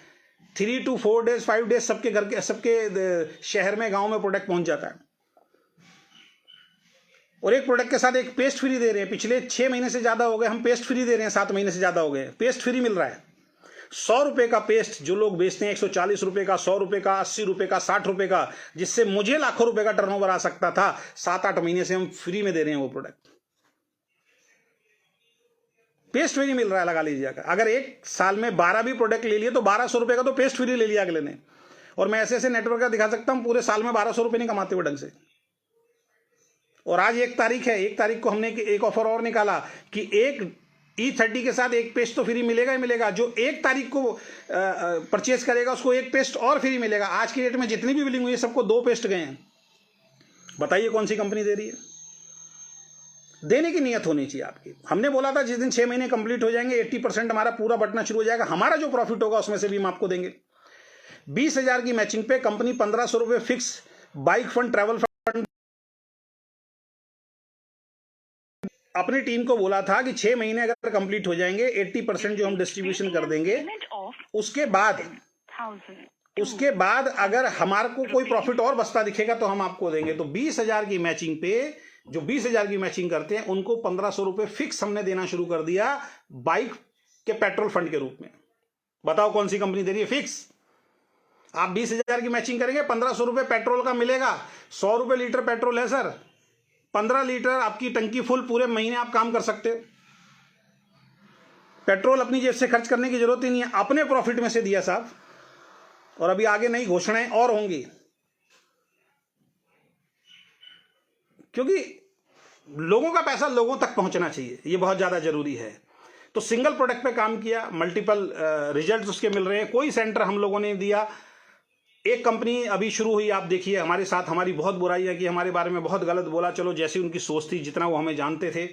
3 to 4 days, 5 days सबके घर के, सबके शहर में, गांव में प्रोडक्ट पहुंच जाता है। और एक प्रोडक्ट के साथ एक पेस्ट फ्री दे रहे हैं। पिछले 6 महीने से ज्यादा हो गए हम पेस्ट फ्री दे रहे हैं, 7 महीने से ज्यादा हो गए पेस्ट फ्री मिल रहा है। 100 रुपए का पेस्ट जो लोग बेचते हैं, 140 रुपए का, 100 रुपए का, 80 रुपए का, 60 रुपए का, जिससे मुझे लाखों रुपए का टर्नओवर आ सकता था, 7-8 महीने से हम फ्री में दे रहे हैं वो प्रोडक्ट। पेस्ट फ्री मिल रहा है, लगा लीजिएगा। अगर एक साल में 12 भी प्रोडक्ट ले लिए तो 1200 रुपए का तो पेस्ट फ्री ले लिया अगले ने। और मैं ऐसे ऐसे नेटवर्क का दिखा सकता हूं, पूरे साल में 1200 रुपए नहीं कमाते वो ढंग से। और आज 1 तारीख है, 1 तारीख को हमने एक ऑफर और निकाला कि एक E30 के साथ एक पेस्ट तो फ्री मिलेगा ही मिलेगा। जो 1 तारीख को परचेज करेगा उसको एक पेस्ट और फ्री मिलेगा। आज की डेट में जितनी भी बिलिंग हुई है, सबको 2 पेस्ट गए हैं। बताइए कौन सी कंपनी दे रही है? देने की नियत होनी चाहिए आपकी। हमने बोला था जिस दिन 6 महीने कंप्लीट हो जाएंगे, 80% हमारा पूरा बटना शुरू हो जाएगा। हमारा जो प्रॉफिट होगा उसमें से भी हम आपको देंगे। 20,000 की मैचिंग पे कंपनी 1500 रुपए fix bike fund, travel fund अपनी टीम को बोला था कि 6 महीने अगर कंप्लीट हो जाएंगे, 80% जो हम डिस्ट्रीब्यूशन कर देंगे, उसके बाद अगर हमारे को कोई प्रॉफिट और बचता दिखेगा तो हम आपको देंगे। तो 20,000 की मैचिंग पे जो 20,000 की मैचिंग करते हैं उनको 1,500 रुपये फिक्स हमने देना शुरू कर दिया बाइक के पेट्रोल फंड के रूप में। बताओ कौन सी कंपनी दे रही है फिक्स? आप 20,000 की मैचिंग करेंगे, 1,500 रुपये पेट्रोल का मिलेगा। 100 रुपये लीटर पेट्रोल है सर, 15 लीटर आपकी टंकी फुल, पूरे महीने आप काम कर सकते हो। पेट्रोल अपनी जेब से खर्च करने की जरूरत ही नहीं है, अपने प्रॉफिट में से दिया साहब। और अभी आगे नई घोषणाएं और होंगी, क्योंकि लोगों का पैसा लोगों तक पहुंचना चाहिए, ये बहुत ज्यादा जरूरी है। तो सिंगल प्रोडक्ट पे काम किया, मल्टीपल रिजल्ट्स उसके मिल रहे हैं। कोई सेंटर हम लोगों ने दिया, एक कंपनी अभी शुरू हुई, आप देखिए हमारे साथ, हमारी बहुत बुराई है कि हमारे बारे में बहुत गलत बोला। चलो जैसी उनकी सोच थी, जितना वो हमें जानते थे,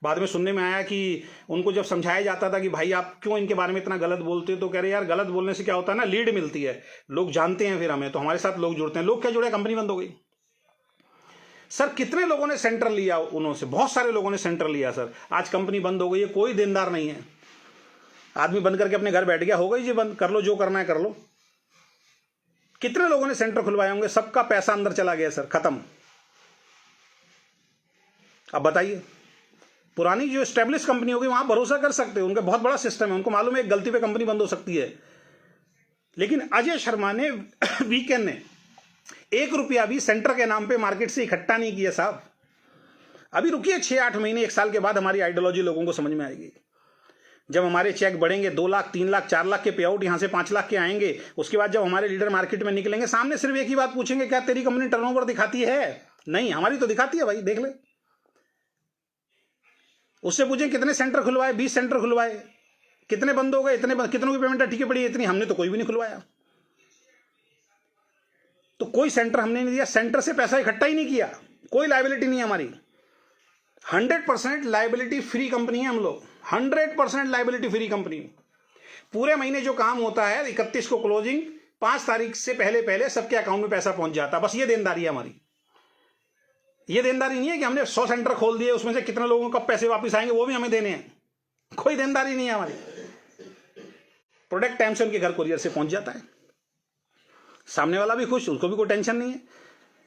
बाद में सुनने में आया कि उनको जब समझाया जाता था कि भाई आप क्यों इनके बारे में इतना गलत बोलते हो, तो कह रहे यार गलत बोलने से क्या होता है ना, लीड मिलती है, लोग जानते हैं फिर हमें, तो हमारे साथ लोग जुड़ते हैं। लोग क्या जुड़े, कंपनी बंद हो गई। सर कितने लोगों ने सेंटर लिया उन्होंने से, बहुत सारे लोगों ने सेंटर लिया सर, आज कंपनी बंद हो गई है, कोई देनदार नहीं है। आदमी बंद करके अपने घर बैठ गया, हो गई जी बंद, कर लो जो करना है कर लो। कितने लोगों ने सेंटर खुलवाए होंगे, सबका पैसा अंदर चला गया सर, खत्म। अब बताइए, पुरानी जो एस्टेब्लिश कंपनी होगी वहां भरोसा कर सकते हो, उनका बहुत बड़ा सिस्टम है, उनको मालूम है एक गलती पे कंपनी बंद हो सकती है। लेकिन अजय शर्मा ने वीकेंड ने 1 रुपया भी सेंटर के नाम पे मार्केट से इकट्ठा नहीं किया साहब। अभी रुकिए 6-8 महीने, 1 साल के बाद हमारी आइडियोलॉजी लोगों को समझ में आएगी। जब हमारे चेक बढ़ेंगे, 2 लाख 3 लाख 4 लाख के पे आउट यहां से 5 लाख के आएंगे, उसके बाद जब हमारे लीडर मार्केट में निकलेंगे, सामने सिर्फ एक ही बात पूछेंगे, क्या तेरी कंपनी टर्नओवर दिखाती है? नहीं, हमारी तो दिखाती है भाई, देख ले। उससे पूछें कितने सेंटर खुलवाए, 20 सेंटर खुलवाए, कितने बंद हो गए, कितनों की पेमेंट अटकी पड़ी, इतनी हमने तो कोई भी नहीं खुलवाया। तो कोई सेंटर हमने नहीं दिया, सेंटर से पैसा इकट्ठा ही नहीं किया, कोई लायबिलिटी नहीं है हमारी। 100% लायबिलिटी फ्री कंपनी है हम लोग, 100% लायबिलिटी फ्री कंपनी। पूरे महीने जो काम होता है 31 को क्लोजिंग, 5 तारीख से पहले पहले सबके अकाउंट में पैसा पहुंच जाता है। बस ये देनदारी है हमारी। ये देनदारी नहीं है कि हमने 100 सेंटर खोल दिए, उसमें से कितने लोगों को पैसे वापस आएंगे वो भी हमें देने हैं, कोई देनदारी नहीं है हमारी। प्रोडक्ट टाइम से उनके घर कुरियर से पहुंच जाता है, सामने वाला भी खुश, उसको भी कोई टेंशन नहीं है।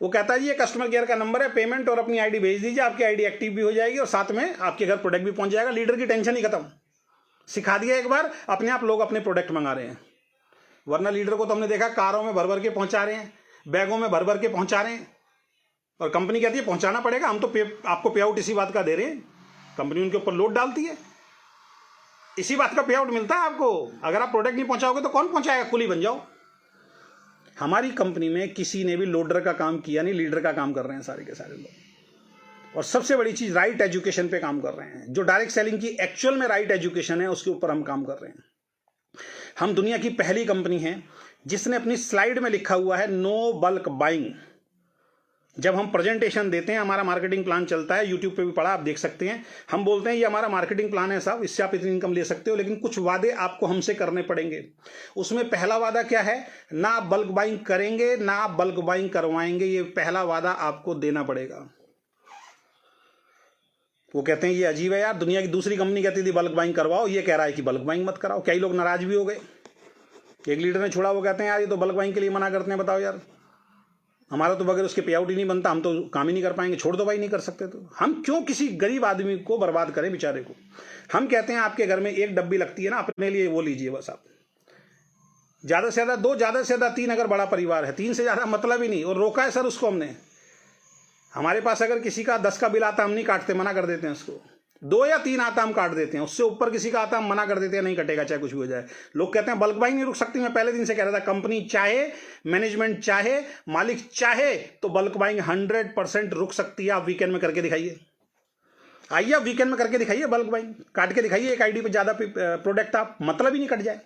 वो कहता है ये कस्टमर केयर का नंबर है, पेमेंट और अपनी आईडी भेज दीजिए, आपकी आईडी एक्टिव भी हो जाएगी और साथ में आपके घर प्रोडक्ट भी पहुंच जाएगा। लीडर की टेंशन ही खत्म, सिखा दिया एक बार, अपने आप लोग अपने प्रोडक्ट मंगा रहे हैं। वरना लीडर को तो हमने देखा कारों में भर भर के पहुंचा रहे हैं, बैगों में भर भर के पहुंचा रहे हैं, और कंपनी कहती है पहुंचाना पड़ेगा, हम तो आपको पे आउट इसी बात का दे रहे हैं। कंपनी उनके ऊपर लोड डालती है, इसी बात का पे आउट मिलता है आपको। अगर आप प्रोडक्ट नहीं पहुंचाओगे तो कौन पहुंचाएगा, कुली बन जाओ। हमारी कंपनी में किसी ने भी लोडर का काम किया नहीं, लीडर का काम कर रहे हैं सारे के सारे लोग। और सबसे बड़ी चीज, राइट एजुकेशन पे काम कर रहे हैं। जो डायरेक्ट सेलिंग की एक्चुअल में राइट एजुकेशन है, उसके ऊपर हम काम कर रहे हैं। हम दुनिया की पहली कंपनी है जिसने अपनी स्लाइड में लिखा हुआ है नो बल्क बाइंग। जब हम प्रेजेंटेशन देते हैं, हमारा मार्केटिंग प्लान चलता है, यूट्यूब पे भी पड़ा, आप देख सकते हैं। हम बोलते हैं ये हमारा मार्केटिंग प्लान है साहब, इससे आप इतनी इनकम ले सकते हो, लेकिन कुछ वादे आपको हमसे करने पड़ेंगे। उसमें पहला वादा क्या है, ना आप बल्क बाइंग करेंगे, ना आप बल्क बाइंग करवाएंगे, ये पहला वादा आपको देना पड़ेगा। वो कहते हैं ये अजीब है यार, दुनिया की दूसरी कंपनी कहती थी बल्क बाइंग करवाओ, ये कह रहा है कि बल्क बाइंग मत कराओ। कई लोग नाराज भी हो गए, एक लीडर ने छोड़ा, वो कहते हैं यार ये तो बल्क बाइंग के लिए मना करते हैं, बताओ यार, हमारा तो बगैर उसके पे आउट ही नहीं बनता, हम तो काम ही नहीं कर पाएंगे, छोड़ दो भाई, नहीं कर सकते तो हम क्यों किसी गरीब आदमी को बर्बाद करें बेचारे को। हम कहते हैं आपके घर में 1 डब्बी लगती है ना, अपने लिए वो लीजिए बस आप, ज्यादा से ज्यादा 2, ज्यादा से ज्यादा 3, अगर बड़ा परिवार है 3 से ज्यादा मतलब ही नहीं। और रोका है सर उसको हमने, हमारे पास अगर किसी का 10 का बिल आता हम नहीं काटते, मना कर देते हैं उसको। 2 या 3 आता हम काट देते हैं, उससे ऊपर किसी का आता हम मना कर देते हैं, नहीं कटेगा चाहे कुछ भी हो जाए। लोग कहते हैं बल्क बाइंग नहीं रुक सकती, मैं पहले दिन से कह रहा था, कंपनी चाहे, मैनेजमेंट चाहे, मालिक चाहे तो बल्क बाइंग 100% रुक सकती है। आप वीकेंड में करके दिखाइए, आइए आप वीकेंड में करके दिखाइए, बल्क बाइंग काट के दिखाइए, एक आईडी पे ज्यादा प्रोडक्ट, आप मतलब ही नहीं कट जाए।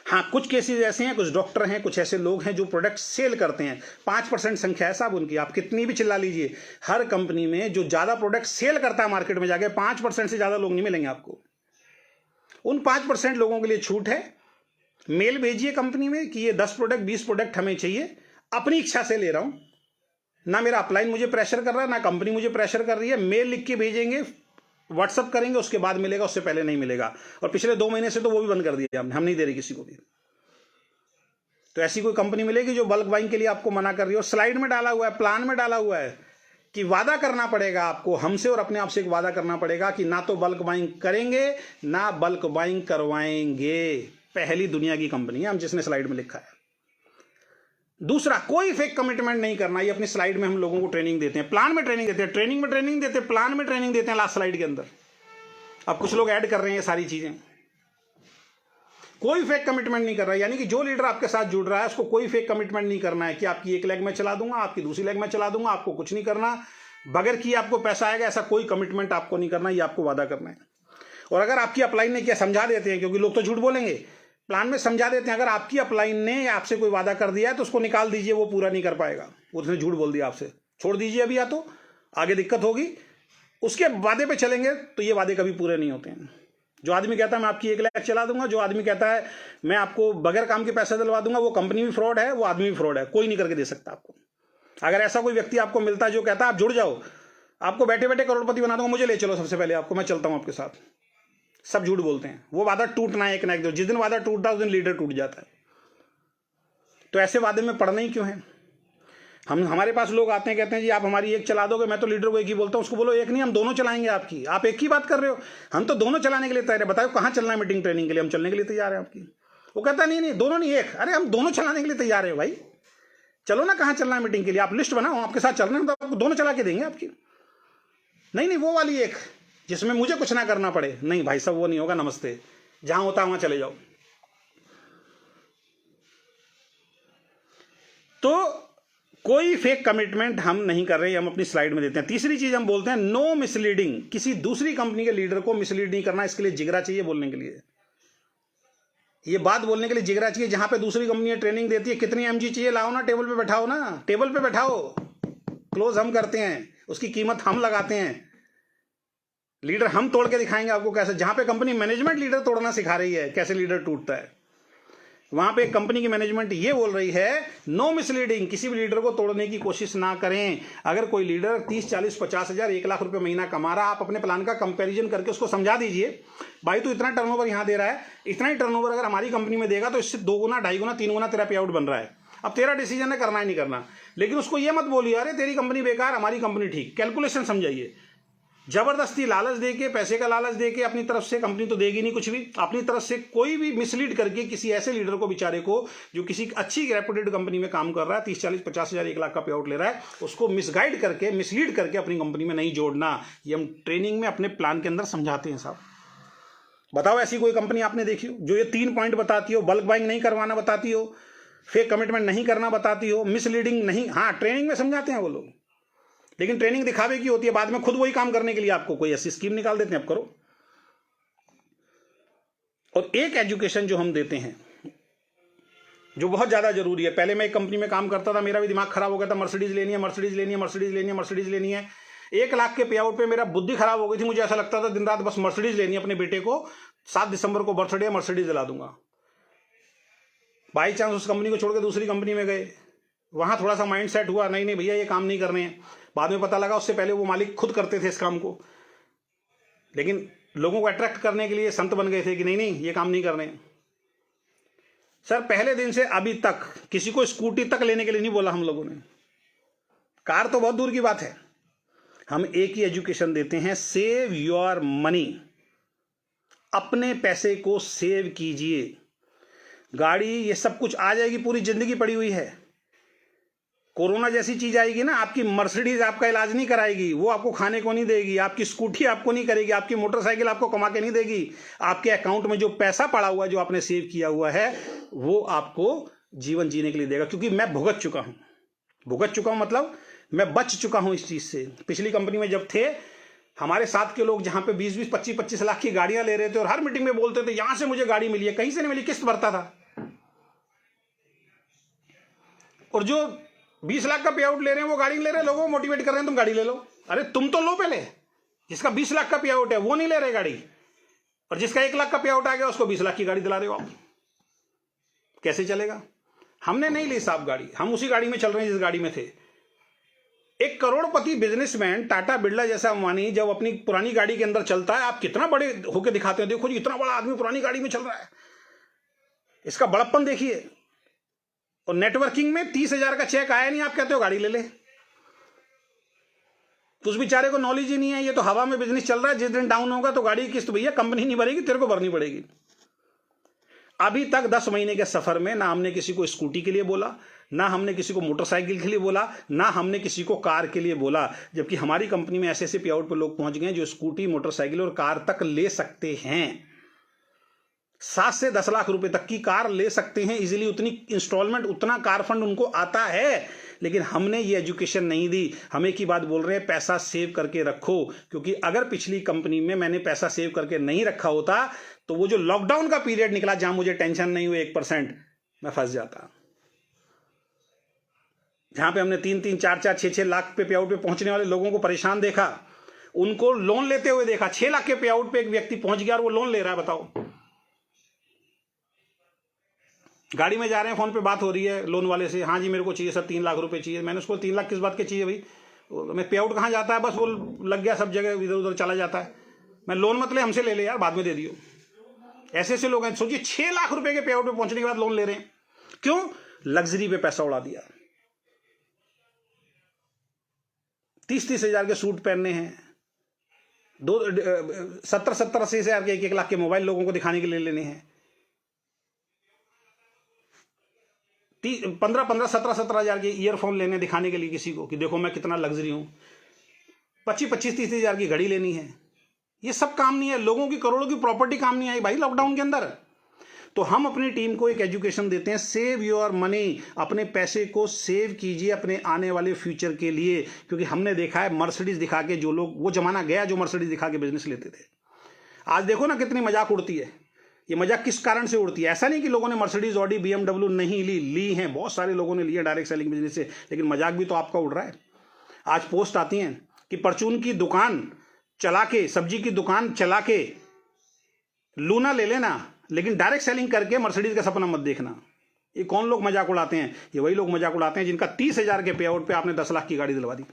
हाँ, कुछ केसेस ऐसे हैं, कुछ डॉक्टर हैं, कुछ ऐसे लोग हैं जो प्रोडक्ट सेल करते हैं, 5% संख्या है साहब उनकी, आप कितनी भी चिल्ला लीजिए। हर कंपनी में जो ज्यादा प्रोडक्ट सेल करता है मार्केट में जाके, 5% से ज्यादा लोग नहीं मिलेंगे आपको। उन 5% लोगों के लिए छूट है, मेल भेजिए कंपनी में कि ये 10 प्रोडक्ट 20 प्रोडक्ट हमें चाहिए, अपनी इच्छा से ले रहा हूं, ना मेरा अपलाइन मुझे प्रेशर कर रहा है, ना कंपनी मुझे प्रेशर कर रही है। मेल लिख के भेजेंगे, व्हाट्सअप करेंगे, उसके बाद मिलेगा, उससे पहले नहीं मिलेगा। और पिछले 2 महीने से तो वो भी बंद कर दिया हमने, हम नहीं दे रहे किसी को भी। तो ऐसी कोई कंपनी मिलेगी जो बल्क बाइंग के लिए आपको मना कर रही हो? स्लाइड में डाला हुआ है, प्लान में डाला हुआ है कि वादा करना पड़ेगा आपको हमसे और अपने आप से एक वादा करना पड़ेगा कि ना तो बल्क बाइंग करेंगे ना बल्क बाइंग करवाएंगे। पहली दुनिया की कंपनी है हम जिसने स्लाइड में लिखा है। दूसरा, कोई फेक कमिटमेंट नहीं करना। ये अपनी स्लाइड में हम लोगों को ट्रेनिंग देते हैं, प्लान में ट्रेनिंग देते हैं, ट्रेनिंग में ट्रेनिंग देते हैं, प्लान में ट्रेनिंग देते हैं लास्ट स्लाइड के अंदर। अब कुछ लोग ऐड कर रहे हैं ये सारी चीजें। कोई फेक कमिटमेंट नहीं कर रहा है, यानी कि जो लीडर आपके साथ जुड़ रहा है उसको कोई फेक कमिटमेंट नहीं करना है कि आपकी एक लेग में चला दूंगा, आपकी दूसरी लेग में चला दूंगा, आपको कुछ नहीं करना, बगैर किए आपको पैसा आएगा, ऐसा कोई कमिटमेंट आपको नहीं करना, ये आपको वादा करना है। और अगर आपकी अपलाइन ने क्या समझा देते हैं, क्योंकि लोग तो झूठ बोलेंगे, प्लान में समझा देते हैं, अगर आपकी अपलाइन ने आपसे कोई वादा कर दिया है तो उसको निकाल दीजिए, वो पूरा नहीं कर पाएगा, उसने झूठ बोल दिया आपसे, छोड़ दीजिए अभी, या तो आगे दिक्कत होगी। उसके वादे पे चलेंगे तो ये वादे कभी पूरे नहीं होते हैं। जो आदमी कहता है मैं आपकी 1 लाख चला दूंगा, जो आदमी कहता है मैं आपको बगैर काम के पैसे दिलवा दूंगा, वो कंपनी भी फ्रॉड है, वो आदमी भी फ्रॉड है, कोई नहीं करके दे सकता आपको। अगर ऐसा कोई व्यक्ति आपको मिलता है जो कहता है आप जुड़ जाओ, आपको बैठे बैठे करोड़पति बना दूंगा, मुझे ले चलो सबसे पहले आपको, मैं चलता हूं आपके साथ, सब झूठ बोलते हैं। वो वादा टूटना है एक ना एक दिन, जिस दिन वादा टूटता है उस दिन लीडर टूट जाता है। तो ऐसे वादे में पड़ना ही क्यों है? हमारे पास लोग आते हैं, कहते हैं जी आप हमारी 1 चला दोगे। मैं तो लीडर को 1 ही बोलता हूं, उसको बोलो 1 नहीं, हम दोनों चलाएंगे आपकी। आप 1 की बात कर रहे हो, हम तो दोनों चलाने के लिए तैयार है, बताओ कहां चलना है मीटिंग ट्रेनिंग के लिए, हम चलने के लिए तैयार है आपकी। वो कहता नहीं दोनों नहीं 1। अरे हम दोनों चलाने के लिए तैयार है भाई, चलो ना कहां चलना है मीटिंग के लिए, आप लिस्ट बनाओ, आपके साथ चल रहे हैं तो आपको दोनों चला के देंगे आपकी। नहीं वो वाली 1 जिसमें मुझे कुछ ना करना पड़े, नहीं भाई साहब वो नहीं होगा, नमस्ते, जहां होता वहां चले जाओ। तो कोई फेक कमिटमेंट हम नहीं कर रहे, हम अपनी स्लाइड में देते हैं। तीसरी चीज हम बोलते हैं नो मिसलीडिंग। किसी दूसरी कंपनी के लीडर को मिसलीड नहीं करना, इसके लिए जिगरा चाहिए बोलने के लिए, ये बात बोलने के लिए जिगरा चाहिए। जहां पे दूसरी कंपनी ट्रेनिंग देती है, कितनी एमजी चाहिए, लाओ ना, टेबल पे बैठाओ ना, टेबल पे बैठाओ, क्लोज हम करते हैं, उसकी कीमत हम लगाते हैं, लीडर हम तोड़ के दिखाएंगे आपको कैसे। जहां पे कंपनी मैनेजमेंट लीडर तोड़ना सिखा रही है, कैसे लीडर टूटता है, वहां पे कंपनी की मैनेजमेंट ये बोल रही है नो मिसलीडिंग, किसी भी लीडर को तोड़ने की कोशिश ना करें। अगर कोई लीडर 30, 40, 50 हजार, 1 लाख रुपए महीना कमा रहा, आप अपने प्लान का कंपैरिजन करके उसको समझा दीजिए, भाई तू इतना टर्नओवर यहां दे रहा है, इतना ही टर्नओवर अगर हमारी कंपनी में देगा तो इससे 2 गुना, 2.5 गुना, 3 गुना तेरा पे आउट बन रहा है। अब तेरा डिसीजन है करना है नहीं करना, लेकिन उसको ये मत बोलिए अरे तेरी कंपनी बेकार, हमारी कंपनी ठीक। कैलकुलेशन समझाइए। जबरदस्ती लालच देके, पैसे का लालच देके अपनी तरफ से कंपनी तो देगी नहीं कुछ भी। अपनी तरफ से कोई भी मिसलीड करके किसी ऐसे लीडर को, बेचारे को, जो किसी अच्छी रेपुटेड कंपनी में काम कर रहा है, 30, 40, 50 हजार, 1 लाख का पे आउट ले रहा है, उसको मिसगाइड करके, मिसलीड करके अपनी कंपनी में नहीं जोड़ना। ये हम ट्रेनिंग में अपने प्लान के अंदर समझाते हैं साहब। बताओ ऐसी कोई कंपनी आपने देखी हो जो ये 3 पॉइंट बताती हो, बल्क बाइंग नहीं करवाना बताती हो, फेक कमिटमेंट नहीं करना बताती हो, मिसलीडिंग नहीं। हाँ, ट्रेनिंग में समझाते हैं वो लोग, लेकिन ट्रेनिंग दिखावे की होती है, बाद में खुद वही काम करने के लिए आपको कोई ऐसी स्कीम निकाल देते हैं, आप करो। और एक एजुकेशन जो हम देते हैं जो बहुत ज्यादा जरूरी है। पहले मैं एक कंपनी में काम करता था, मेरा भी दिमाग खराब हो गया था, मर्सिडीज लेनी है, मर्सिडीज लेनी है, मर्सिडीज लेनी है, मर्सिडीज लेनी है। 1 लाख के पे आउट पे मेरा बुद्धि खराब हो गई थी, मुझे ऐसा लगता था दिन रात बस मर्सिडीज लेनी है अपने बेटे को, 7 दिसंबर को बर्थडे, मर्सिडीज दिला दूंगा। बाई चांस उस कंपनी को छोड़ के दूसरी कंपनी में गए, वहां थोड़ा सा माइंड सेट हुआ, नहीं भैया ये काम नहीं करने हैं। बाद में पता लगा उससे पहले वो मालिक खुद करते थे इस काम को, लेकिन लोगों को अट्रैक्ट करने के लिए संत बन गए थे कि नहीं ये काम नहीं करने। सर पहले दिन से अभी तक किसी को स्कूटी तक लेने के लिए नहीं बोला हम लोगों ने, कार तो बहुत दूर की बात है। हम एक ही एजुकेशन देते हैं, सेव योर मनी, अपने पैसे को सेव कीजिए। गाड़ी ये सब कुछ आ जाएगी, पूरी जिंदगी पड़ी हुई है। कोरोना जैसी चीज आएगी ना, आपकी मर्सिडीज आपका इलाज नहीं कराएगी, वो आपको खाने को नहीं देगी, आपकी स्कूटी आपको नहीं करेगी, आपकी मोटरसाइकिल आपको कमा के नहीं देगी। आपके अकाउंट में जो पैसा पड़ा हुआ है, जो आपने सेव किया हुआ है, वो आपको जीवन जीने के लिए देगा। क्योंकि मैं भुगत चुका हूं, मतलब मैं बच चुका हूं इस चीज से। पिछली कंपनी में जब थे, हमारे साथ के लोग जहां पे 20-20, 25-25 लाख की गाड़ियां ले रहे थे और हर मीटिंग में बोलते थे यहां से मुझे गाड़ी मिली है, कहीं से नहीं मिली, किस्त भरता था। और जो 20 लाख का पे आउट ले रहे हैं वो गाड़ी नहीं ले रहे, लोगों को मोटिवेट कर रहे हैं तुम गाड़ी ले लो। अरे तुम तो लो पहले, जिसका 20 लाख का पे आउट है वो नहीं ले रहे गाड़ी, और जिसका 1 लाख का पे आउट आ गया उसको 20 लाख की गाड़ी दिला रहे हो आप। कैसे चलेगा? हमने नहीं ली साहब गाड़ी, हम उसी गाड़ी में चल रहे हैं जिस गाड़ी में थे। एक करोड़पति बिजनेसमैन टाटा बिरला जैसा अंबानी जब अपनी पुरानी गाड़ी के अंदर चलता है, आप कितना बड़े होकर दिखाते हैं, देखो जी इतना बड़ा आदमी पुरानी गाड़ी में चल रहा है, इसका बड़प्पन देखिए। और नेटवर्किंग में 30,000 का चेक आया नहीं, आप कहते हो गाड़ी ले ले। उस बेचारे को नॉलेज ही नहीं है, ये तो हवा में बिजनेस चल रहा है, जिस दिन डाउन होगा तो गाड़ी की किस्त भैया कंपनी नहीं भरेगी, तेरे को भरनी पड़ेगी। अभी तक 10 महीने के सफर में ना हमने किसी को स्कूटी के लिए बोला, ना हमने किसी को मोटरसाइकिल के लिए बोला, ना हमने किसी को कार के लिए बोला, जबकि हमारी कंपनी में ऐसे ऐसे पे आउट पर लोग पहुंच गए जो स्कूटी, मोटरसाइकिल और कार तक ले सकते हैं। 7 से 10 लाख रुपए तक की कार ले सकते हैं इजीली, उतनी इंस्टॉलमेंट, उतना कार फंड उनको आता है। लेकिन हमने ये एजुकेशन नहीं दी। हमें की बात बोल रहे हैं, पैसा सेव करके रखो, क्योंकि अगर पिछली कंपनी में मैंने पैसा सेव करके नहीं रखा होता तो वो जो लॉकडाउन का पीरियड निकला जहां मुझे टेंशन नहीं हुई 1%, मैं फंस जाता। जहां पे हमने 3-3, 4-4, 6-6 लाख पे आउट पे पहुंचने वाले लोगों को परेशान देखा, उनको लोन लेते हुए देखा। 6 लाख के पे आउट पे एक व्यक्ति पहुंच गया और वो लोन ले रहा है, बताओ। गाड़ी में जा रहे हैं, फोन पे बात हो रही है लोन वाले से, हाँ जी मेरे को चाहिए सर 3 लाख रुपए चाहिए। मैंने उसको 3 लाख किस बात के चाहिए भाई, मैं पे आउट कहाँ जाता है, बस वो लग गया सब जगह, इधर उधर चला जाता है। मैं लोन मतलब हमसे ले ले यार, बाद में दे दियो। ऐसे ऐसे लोग हैं, सोचिए 6 लाख रुपए के पे आउट पे पहुंचने के बाद लोन ले रहे हैं। क्यों? लग्जरी पे पैसा उड़ा दिया। 30-30 हजार के सूट पहनने हैं, 70-80 हजार के 1-1 लाख के मोबाइल लोगों को दिखाने के लिए लेने हैं, 15-15, 17-17 हजार के ईयरफोन लेने दिखाने के लिए किसी को कि देखो मैं कितना लग्जरी हूं, 25-25-30 हजार की घड़ी लेनी है। ये सब काम नहीं है। लोगों की करोड़ों की प्रॉपर्टी काम नहीं आई भाई लॉकडाउन के अंदर। तो हम अपनी टीम को एक एजुकेशन देते हैं, सेव योर मनी, अपने पैसे को सेव कीजिए अपने आने वाले फ्यूचर के लिए। क्योंकि हमने देखा है मर्सिडीज दिखा के जो लोग, वो जमाना गया जो मर्सिडीज दिखा के बिजनेस लेते थे। आज देखो ना कितनी मजाक उड़ती है। ये मजाक किस कारण से उड़ती है? ऐसा नहीं कि लोगों ने मर्सिडीज, ऑडी, BMW नहीं ली हैं, बहुत सारे लोगों ने लिया डायरेक्ट सेलिंग बिजनेस से, लेकिन मजाक भी तो आपका उड़ रहा है। आज पोस्ट आती हैं कि परचून की दुकान चला के, सब्जी की दुकान चला के लूना ले लेना, लेकिन डायरेक्ट सेलिंग करके मर्सिडीज का सपना मत देखना। ये कौन लोग मजाक उड़ाते हैं? ये वही लोग मजाक उड़ाते हैं जिनका 30 हजार के पे आउट पे आपने 10 लाख की गाड़ी दिलवा दी।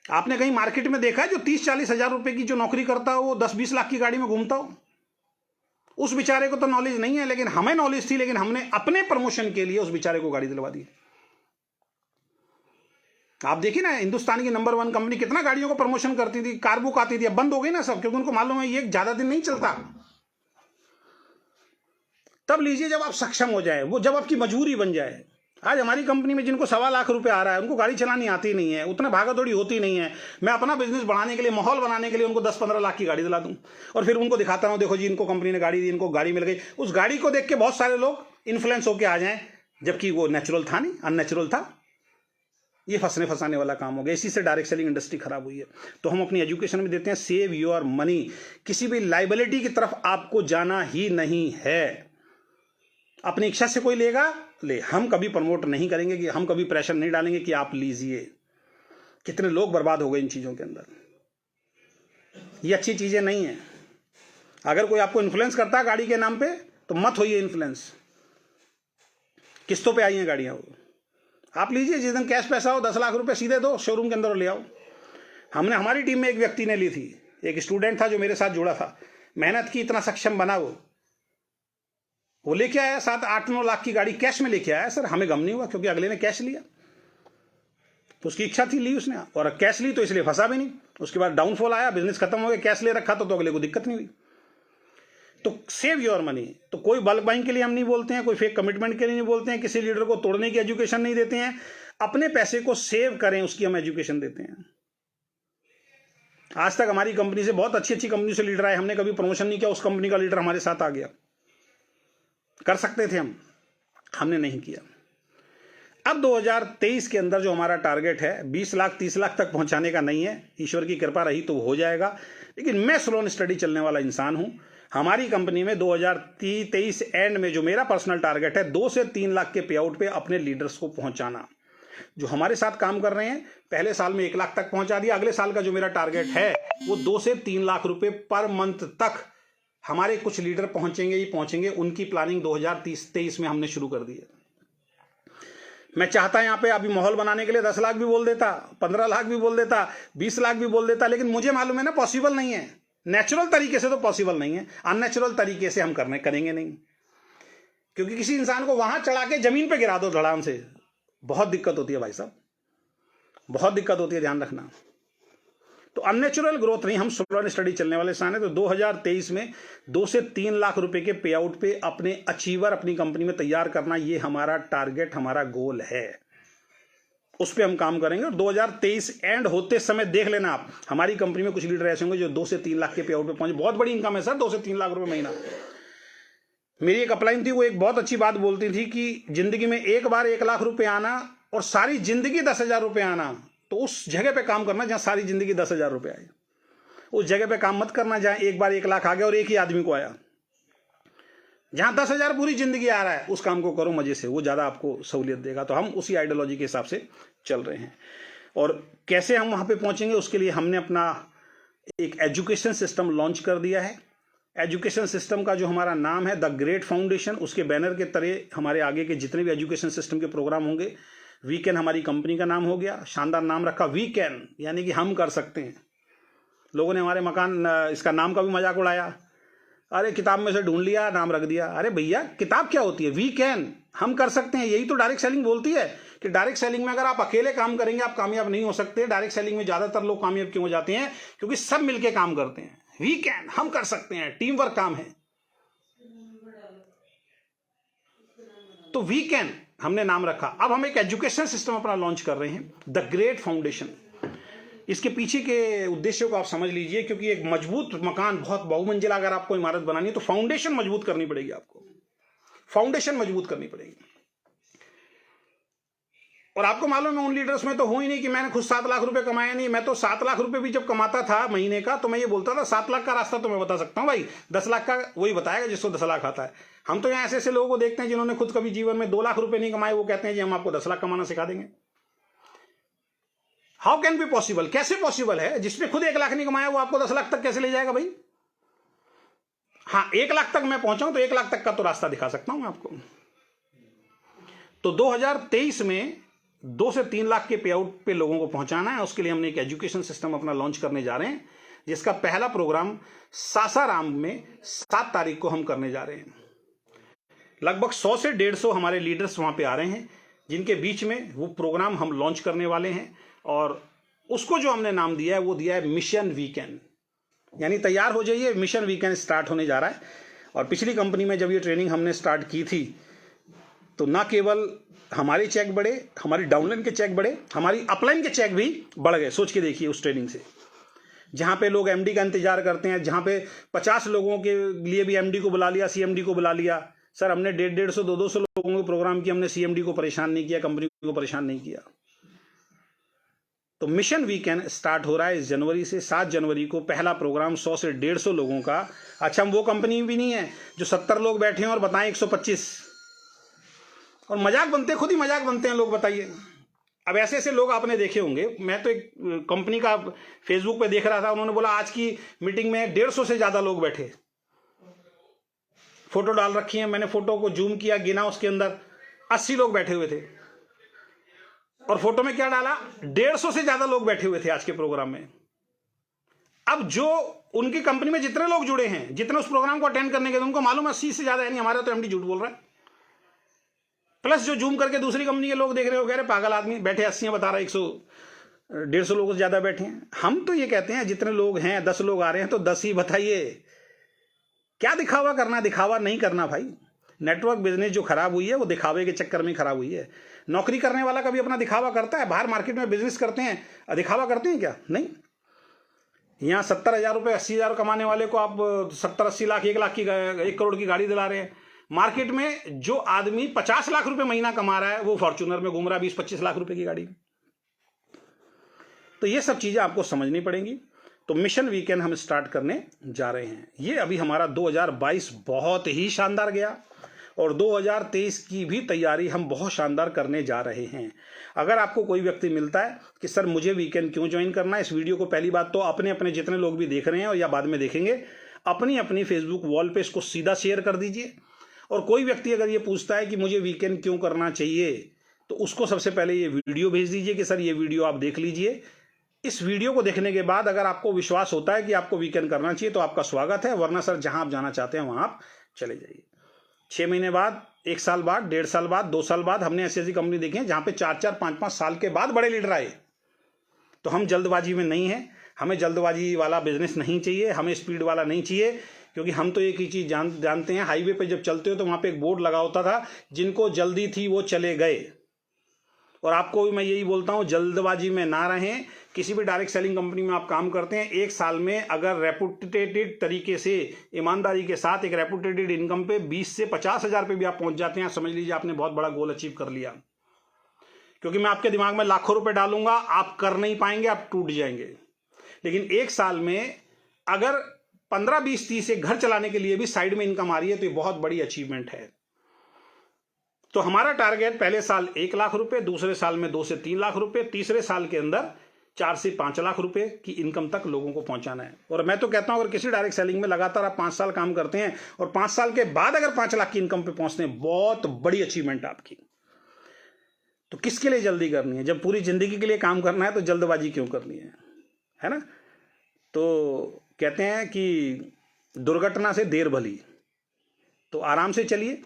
आपने कहीं मार्केट में देखा है जो 30-40 हजार रुपए की जो नौकरी करता हो वो 10-20 लाख की गाड़ी में घूमता हो? उस बेचारे को तो नॉलेज नहीं है, लेकिन हमें नॉलेज थी, लेकिन हमने अपने प्रमोशन के लिए उस बेचारे को गाड़ी दिलवा दी। आप देखिए ना, हिंदुस्तान की नंबर 1 कंपनी कितना गाड़ियों को प्रमोशन करती थी, कार बुक आती थी, अब बंद हो गई ना सब, क्योंकि उनको मालूम है ये ज्यादा दिन नहीं चलता। तब लीजिए जब आप सक्षम हो जाए, वो जब आपकी मजबूरी बन जाए। आज हमारी कंपनी में जिनको 1.25 लाख रुपए आ रहा है, उनको गाड़ी चलानी आती नहीं है, उतना भागा दौड़ी होती नहीं है। मैं अपना बिजनेस बढ़ाने के लिए, माहौल बनाने के लिए उनको 10-15 लाख की गाड़ी दिला दूं और फिर उनको दिखाता हूं, देखो जी इनको कंपनी ने गाड़ी दी, इनको गाड़ी मिल गई। उस गाड़ी को देख के बहुत सारे लोग इन्फ्लुएंस होकर आ जाएं, जबकि वो नेचुरल था नहीं, अननेचुरल था। ये फंसने फंसाने वाला काम हो गया। इसी से डायरेक्ट सेलिंग इंडस्ट्री खराब हुई है। तो हम अपनी एजुकेशन में देते हैं, सेव योर मनी। किसी भी लाइबिलिटी की तरफ आपको जाना ही नहीं है। अपनी इच्छा से कोई लेगा ले, हम कभी प्रमोट नहीं करेंगे, कि हम कभी प्रेशर नहीं डालेंगे कि आप लीजिए। कितने लोग बर्बाद हो गए इन चीजों के अंदर। ये अच्छी चीजें नहीं है। अगर कोई आपको इन्फ्लुएंस करता है गाड़ी के नाम पे, तो मत होइए इन्फ्लुएंस। किस्तों पे आई हैं गाड़ियां, आप लीजिए। जिस दिन कैश पैसा हो 10 लाख रुपए सीधे दो शोरूम के अंदर और ले आओ। हमने, हमारी टीम में एक व्यक्ति ने ली थी, एक स्टूडेंट था जो मेरे साथ जुड़ा था, मेहनत की, इतना सक्षम बना वो लेके आया 7-8-9 लाख की गाड़ी कैश में लेके आया। सर हमें गम नहीं हुआ, क्योंकि अगले ने कैश लिया, तो उसकी इच्छा थी, ली उसने, और कैश ली तो इसलिए फंसा भी नहीं। उसके बाद डाउनफॉल आया, बिजनेस खत्म हो गया, कैश ले रखा तो अगले को दिक्कत नहीं हुई। तो सेव योर मनी। तो कोई बल्क बाइंग के लिए हम नहीं बोलते हैं, कोई फेक कमिटमेंट के लिए नहीं बोलते हैं, किसी लीडर को तोड़ने की एजुकेशन नहीं देते हैं। अपने पैसे को सेव करें, उसकी हम एजुकेशन देते हैं। आज तक हमारी कंपनी से, बहुत अच्छी अच्छी कंपनी से लीडर आए, हमने कभी प्रमोशन नहीं किया, उस कंपनी का लीडर हमारे साथ आ गया। कर सकते थे हमने नहीं किया। अब 2023 के अंदर जो हमारा टारगेट है 20 लाख 30 लाख तक पहुंचाने का नहीं है। ईश्वर की कृपा रही तो हो जाएगा, लेकिन मैं स्लो एंड स्टडी चलने वाला इंसान हूं। हमारी कंपनी में 2023 एंड में जो मेरा पर्सनल टारगेट है 2 से 3 लाख के पे आउट पे अपने लीडर्स को पहुंचाना। जो हमारे साथ काम कर रहे हैं, पहले साल में 1 लाख तक पहुंचा दिया। अगले साल का जो मेरा टारगेट है वो 2 से 3 लाख रुपए पर मंथ तक हमारे कुछ लीडर पहुंचेंगे ही पहुंचेंगे। उनकी प्लानिंग 2023 में हमने शुरू कर दी है। मैं चाहता यहां पे अभी माहौल बनाने के लिए 10 लाख भी बोल देता, 15 लाख भी बोल देता, 20 लाख भी बोल देता, लेकिन मुझे मालूम है ना पॉसिबल नहीं है। नेचुरल तरीके से तो पॉसिबल नहीं है, अननेचुरल तरीके से हम करेंगे नहीं। क्योंकि किसी इंसान को वहां चढ़ा के जमीन पे गिरा दो धड़ाम से, बहुत दिक्कत होती है भाई साहब, बहुत दिक्कत होती है, ध्यान रखना। तो अननेचुरल ग्रोथ नहीं, हम स्लो स्टडी चलने वाले इंसान है। तो 2023 में 2 से 3 लाख रुपए के पे आउट पे अपने अचीवर अपनी कंपनी में तैयार करना, ये हमारा टारगेट, हमारा गोल है। उस पर हम काम करेंगे। और 2023 एंड होते समय देख लेना आप, हमारी कंपनी में कुछ लीडर ऐसे होंगे जो 2 से 3 लाख के पे आउट पे पहुंचे। बहुत बड़ी इनकम है सर, 2 से 3 लाख रुपए महीना। मेरी एक अपलाइन थी, वो एक बहुत अच्छी बात बोलती थी कि जिंदगी में एक बार 1 लाख रुपए आना और सारी जिंदगी 10,000 रुपए आना, तो उस जगह पे काम करना जहां सारी जिंदगी 10,000 रुपए आए। उस जगह पे काम मत करना जहां एक बार 1 लाख आ गया और एक ही आदमी को आया। जहां 10,000 पूरी जिंदगी आ रहा है, उस काम को करो मजे से, वो ज्यादा आपको सहूलियत देगा। तो हम उसी आइडियोलॉजी के हिसाब से चल रहे हैं। और कैसे हम वहां पे पहुंचेंगे, उसके लिए हमने अपना एक एजुकेशन सिस्टम लॉन्च कर दिया है। एजुकेशन सिस्टम का जो हमारा नाम है द ग्रेट फाउंडेशन, उसके बैनर के तले हमारे आगे के जितने भी एजुकेशन सिस्टम के प्रोग्राम होंगे, वी कैन हमारी कंपनी का नाम हो गया। शानदार नाम रखा वी कैन, यानी कि हम कर सकते हैं। लोगों ने हमारे मकान इसका नाम का भी मजाक उड़ाया, अरे किताब में से ढूंढ लिया, नाम रख दिया। अरे भैया, किताब क्या होती है? वी कैन, हम कर सकते हैं। यही तो डायरेक्ट सेलिंग बोलती है कि डायरेक्ट सेलिंग में अगर आप अकेले काम करेंगे आप कामयाब नहीं हो सकते। डायरेक्ट सेलिंग में ज्यादातर लोग कामयाब क्यों हो जाते हैं? क्योंकि सब मिलके काम करते हैं। वी कैन, हम कर सकते हैं, टीम वर्क काम है। तो वी कैन हमने नाम रखा। अब हम एक एजुकेशन सिस्टम अपना लॉन्च कर रहे हैं, द ग्रेट फाउंडेशन। इसके पीछे के उद्देश्य को आप समझ लीजिए, क्योंकि एक मजबूत मकान, बहुत बहुमंजिला अगर आपको इमारत बनानी है तो फाउंडेशन मजबूत करनी पड़ेगी। आपको फाउंडेशन मजबूत करनी पड़ेगी। और आपको मालूम है, उन लीडर्स में तो हो ही नहीं कि मैंने खुद 7 लाख रुपए कमाया नहीं। मैं तो 7 लाख रुपए भी जब कमाता था महीने का, तो मैं ये बोलता था 7 लाख का रास्ता तो मैं बता सकता हूं भाई, 10 लाख का वही बताएगा जिसको 10 लाख आता है। हम तो यहाँ ऐसे ऐसे लोगों को देखते हैं जिन्होंने खुद कभी जीवन में 2 लाख रुपए नहीं कमाए, वो कहते हैं जी हम आपको 10 लाख कमाना सिखा देंगे। How can be possible? कैसे पॉसिबल है? जिसने खुद 1 लाख नहीं कमाया वो आपको 10 लाख तक कैसे ले जाएगा भाई? हाँ, 1 लाख तक मैं पहुंचा हूं तो 1 लाख तक का तो रास्ता दिखा सकता हूं मैं आपको। तो 2023 में 2 से 3 लाख के पे आउट पे लोगों को पहुंचाना है। उसके लिए हमने एक एजुकेशन सिस्टम अपना लॉन्च करने जा रहे हैं, जिसका पहला प्रोग्राम सासाराम में 7 तारीख को हम करने जा रहे हैं। लगभग 100 से 150 हमारे लीडर्स वहां पे आ रहे हैं, जिनके बीच में वो प्रोग्राम हम लॉन्च करने वाले हैं। और उसको जो हमने नाम दिया है वो दिया है मिशन वीकेंड, यानी तैयार हो जाइए, मिशन वीकेंड स्टार्ट होने जा रहा है। और पिछली कंपनी में जब ये ट्रेनिंग हमने स्टार्ट की थी तो ना केवल हमारे चेक बढ़े, हमारी डाउनलाइन के चेक बढ़े, हमारी अपलाइन के चेक भी बढ़ गए। सोच के देखिए उस ट्रेनिंग से, जहां पे लोग एमडी का इंतजार करते हैं, जहां पे 50 लोगों के लिए भी एमडी को बुला लिया, सीएमडी को बुला लिया। सर हमने 150, 200 लोगों को प्रोग्राम किया, हमने सीएमडी को परेशान नहीं किया, कंपनी को परेशान नहीं किया। तो मिशन वीकेंड स्टार्ट हो रहा है इस जनवरी से। 7 जनवरी को पहला प्रोग्राम 100 से 150 लोगों का। अच्छा, हम वो कंपनी भी नहीं है जो 70 लोग बैठे हैं और बताएं 125, और मजाक बनते, खुद ही मजाक बनते हैं लोग, बताइए। अब ऐसे ऐसे लोग आपने देखे होंगे। मैं तो एक कंपनी का फेसबुक पे देख रहा था, उन्होंने बोला आज की मीटिंग में 150 से ज्यादा लोग बैठे। फोटो डाल रखी है, मैंने फोटो को जूम किया, गिना, उसके अंदर 80 लोग बैठे हुए थे। और फोटो में क्या डाला? 150 से ज्यादा लोग बैठे हुए थे आज के प्रोग्राम में। अब जो उनकी कंपनी में जितने लोग जुड़े हैं, जितने उस प्रोग्राम को अटेंड करने के, उनको मालूम है 80 से ज्यादा है नहीं, हमारा तो एमडी झूठ बोल रहा है। प्लस जो जूम करके दूसरी कंपनी के लोग देख रहे हो, कह रहे पागल आदमी बैठे, 80 बता रहा है, 100-150 लोगों से ज्यादा बैठे हैं। हम तो ये कहते हैं जितने लोग हैं, 10 लोग आ रहे हैं तो 10 ही बताइए। क्या दिखावा करना? दिखावा नहीं करना भाई। नेटवर्क बिजनेस जो खराब हुई है वो दिखावे के चक्कर में खराब हुई है। नौकरी करने वाला कभी अपना दिखावा करता है? बाहर मार्केट में बिजनेस करते हैं, दिखावा करते हैं क्या? नहीं। यहाँ 70,000 रुपये, 80,000 कमाने वाले को आप 70-80 लाख, 1 लाख की, 1 करोड़ की गाड़ी दिला रहे हैं। मार्केट में जो आदमी 50 लाख रुपए महीना कमा रहा है वो फॉर्च्यूनर में घूम रहा है 20-25 लाख रुपए की गाड़ी। तो ये सब चीजें आपको समझनी पड़ेंगी। तो मिशन वीकेंड हम स्टार्ट करने जा रहे हैं। ये अभी हमारा 2022 बहुत ही शानदार गया और 2023 की भी तैयारी हम बहुत शानदार करने जा रहे हैं। अगर आपको कोई व्यक्ति मिलता है कि सर मुझे वीकेंड क्यों ज्वाइन करना है, इस वीडियो को पहली बात तो अपने अपने जितने लोग भी देख रहे हैं और या बाद में देखेंगे, अपनी अपनी फेसबुक वॉल पे इसको सीधा शेयर कर दीजिए। और कोई व्यक्ति अगर ये पूछता है कि मुझे वीकेंड क्यों करना चाहिए, तो उसको सबसे पहले ये वीडियो भेज दीजिए कि सर ये वीडियो आप देख लीजिए। इस वीडियो को देखने के बाद अगर आपको विश्वास होता है कि आपको वीकेंड करना चाहिए तो आपका स्वागत है, वरना सर जहां आप जाना चाहते हैं वहां आप चले जाइए। 6 महीने बाद, 1 साल बाद, 1.5 साल बाद, 2 साल बाद हमने ऐसी ऐसी कंपनी देखी है जहां पे 4-4, 5-5 साल के बाद बड़े लीडर आए। तो हम जल्दबाजी में नहीं हैं, हमें जल्दबाजी वाला बिजनेस नहीं चाहिए, हमें स्पीड वाला नहीं चाहिए, क्योंकि हम तो एक ही चीज़ जानते हैं, हाईवे पे जब चलते हो तो वहाँ पे एक बोर्ड लगा होता था, जिनको जल्दी थी वो चले गए। और आपको भी मैं यही बोलता हूँ, जल्दबाजी में ना रहें। किसी भी डायरेक्ट सेलिंग कंपनी में आप काम करते हैं, एक साल में अगर रेपुटेटेड तरीके से ईमानदारी के साथ एक रेपुटेटेड इनकम पे 20 से 50 हज़ार पे भी आप पहुंच जाते हैं, समझ लीजिए आपने बहुत बड़ा गोल अचीव कर लिया। क्योंकि मैं आपके दिमाग में लाखों रुपए डालूंगा, आप कर नहीं पाएंगे, आप टूट जाएंगे। लेकिन एक साल में अगर 15, 20, 30 एक घर चलाने के लिए भी साइड में इनकम आ रही है तो ये बहुत बड़ी अचीवमेंट है। तो हमारा टारगेट पहले साल 1 लाख रुपए, दूसरे साल में 2 से 3 लाख रुपए, तीसरे साल के अंदर 4 से 5 लाख रुपए की इनकम तक लोगों को पहुंचाना है। और मैं तो कहता हूं, अगर किसी डायरेक्ट सेलिंग में लगातार आप 5 साल काम करते हैं और 5 साल के बाद अगर 5 लाख की इनकम पे पहुंचते हैं, बहुत बड़ी अचीवमेंट आपकी। तो किसके लिए जल्दी करनी है? जब पूरी जिंदगी के लिए काम करना है तो जल्दबाजी क्यों करनी है ना? तो कहते हैं कि दुर्घटना से देर भली। तो आराम से चलिए,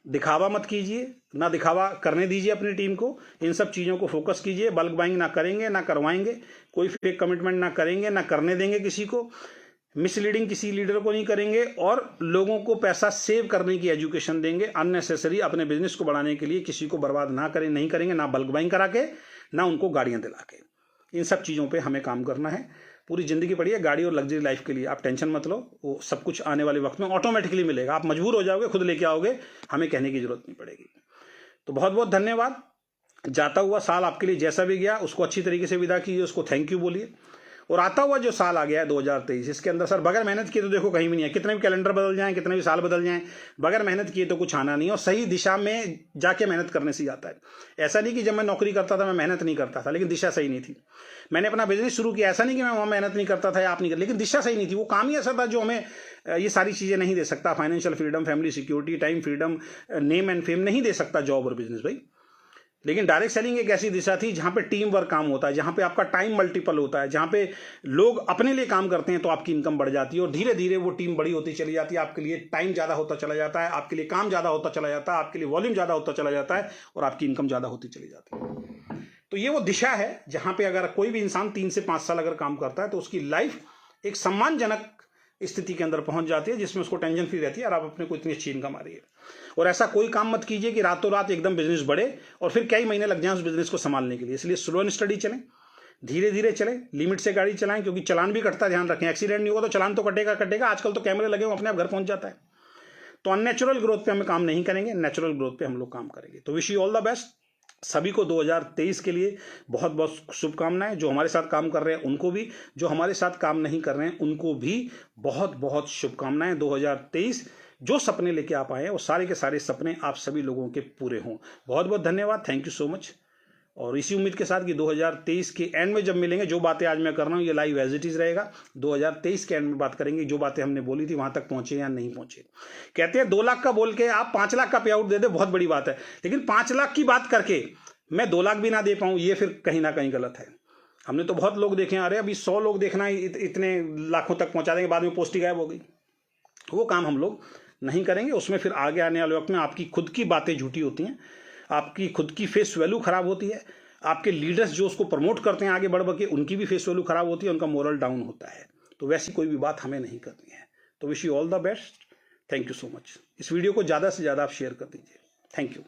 दिखावा मत कीजिए, ना दिखावा करने दीजिए अपनी टीम को। इन सब चीज़ों को फोकस कीजिए। बल्क बाइंग ना करेंगे, ना करवाएंगे, कोई फेक कमिटमेंट ना करेंगे, ना करने देंगे किसी को, मिसलीडिंग किसी लीडर को नहीं करेंगे, और लोगों को पैसा सेव करने की एजुकेशन देंगे। अननेसेसरी अपने बिजनेस को बढ़ाने के लिए किसी को बर्बाद ना करें, नहीं करेंगे, ना बल्क बाइंग करा के, ना उनको गाड़ियाँ दिला के। इन सब चीज़ों पर हमें काम करना है। पूरी जिंदगी पड़ी है गाड़ी और लग्जरी लाइफ के लिए, आप टेंशन मत लो, वो सब कुछ आने वाले वक्त में ऑटोमेटिकली मिलेगा। आप मजबूर हो जाओगे, खुद लेके आओगे, हमें कहने की जरूरत नहीं पड़ेगी। तो बहुत बहुत धन्यवाद। जाता हुआ साल आपके लिए जैसा भी गया उसको अच्छी तरीके से विदा कीजिए, उसको थैंक यू बोलिए। और आता हुआ जो साल आ गया है 2023, इसके अंदर सर बगैर मेहनत किए तो देखो कहीं भी नहीं है। कितने भी कैलेंडर बदल जाएं, कितने भी साल बदल जाएं, बगैर मेहनत किए तो कुछ आना नहीं। और सही दिशा में जाके मेहनत करने से आता है। ऐसा नहीं कि जब मैं नौकरी करता था मैं मेहनत नहीं करता था, लेकिन दिशा सही नहीं थी। मैंने अपना बिजनेस शुरू किया, ऐसा नहीं कि मैं वहाँ मेहनत नहीं करता था या आप नहीं करते, लेकिन दिशा सही नहीं थी। वो काम ही ऐसा था जो हमें ये सारी चीज़ें नहीं दे सकता। Financial freedom, family security, time freedom, name and fame नहीं दे सकता जॉब और बिजनेस भाई। लेकिन डायरेक्ट सेलिंग एक ऐसी दिशा थी जहां पे टीम वर्क काम होता है, जहां पे आपका टाइम मल्टीपल होता है, जहां पे लोग अपने लिए काम करते हैं तो आपकी इनकम बढ़ जाती है। और धीरे धीरे वो टीम बड़ी होती चली जाती है, आपके लिए टाइम ज़्यादा होता चला जाता है, आपके लिए काम ज़्यादा होता चला जाता है, आपके लिए वॉल्यूम ज़्यादा होता चला जाता है, और आपकी इनकम ज़्यादा होती चली जाती है। तो ये वो दिशा है जहां पे अगर कोई भी इंसान 3 से 5 साल अगर काम करता है तो उसकी लाइफ एक सम्मानजनक स्थिति के अंदर पहुंच जाती है, जिसमें उसको टेंशन फ्री रहती है और आप अपने को इतनी अच्छी इनकम आ रही है। और ऐसा कोई काम मत कीजिए कि रातों रात एकदम बिजनेस बढ़े और फिर कई महीने लग जाएं उस बिजनेस को संभालने के लिए। इसलिए स्लो एंड स्टडी चलें, धीरे धीरे चलें, लिमिट से गाड़ी चलाएं, क्योंकि चलान भी कटता है, ध्यान रखें। एक्सीडेंट नहीं होगा तो चलान तो कटेगा। आजकल तो कैमरे लगे हुए, अपने आप घर पहुंच जाता है। तो अननेचुरल ग्रोथ पे हम काम नहीं करेंगे, नेचुरल ग्रोथ पे हम लोग काम करेंगे। तो wish you all the best. सभी को 2023 के लिए बहुत बहुत शुभकामनाएं। जो हमारे साथ काम कर रहे हैं उनको भी, जो हमारे साथ काम नहीं कर रहे हैं उनको भी बहुत बहुत शुभकामनाएं। 2023 जो सपने लेके आप आए हैं वो सारे के सारे सपने आप सभी लोगों के पूरे हों। बहुत बहुत धन्यवाद, थैंक यू सो मच। और इसी उम्मीद के साथ कि 2023 के एंड में जब मिलेंगे, जो बातें आज मैं कर रहा हूँ ये लाइव एज इट इज रहेगा। 2023 के एंड में बात करेंगे जो बातें हमने बोली थी वहां तक पहुंचे या नहीं पहुंचे। कहते हैं 2 लाख का बोल के आप 5 लाख का पे आउट दे दे, बहुत बड़ी बात है। लेकिन 5 लाख की बात करके मैं 2 लाख भी ना दे पाऊं, ये फिर कहीं ना कहीं गलत है। हमने तो बहुत लोग देखे, अरे अभी 100 लोग देखना इतने लाखों तक पहुंचा देंगे, बाद में पोस्ट ही गायब हो गई। वो काम हम लोग नहीं करेंगे। उसमें फिर आगे आने वाले वक्त में आपकी खुद की बातें झूठी होती हैं, आपकी खुद की फेस वैल्यू खराब होती है, आपके लीडर्स जो उसको प्रमोट करते हैं आगे बढ़ के उनकी भी फेस वैल्यू खराब होती है, उनका मोरल डाउन होता है। तो वैसी कोई भी बात हमें नहीं करनी है। तो wish you all the best, thank you so much. इस वीडियो को ज़्यादा से ज़्यादा आप शेयर कर दीजिए, थैंक यू।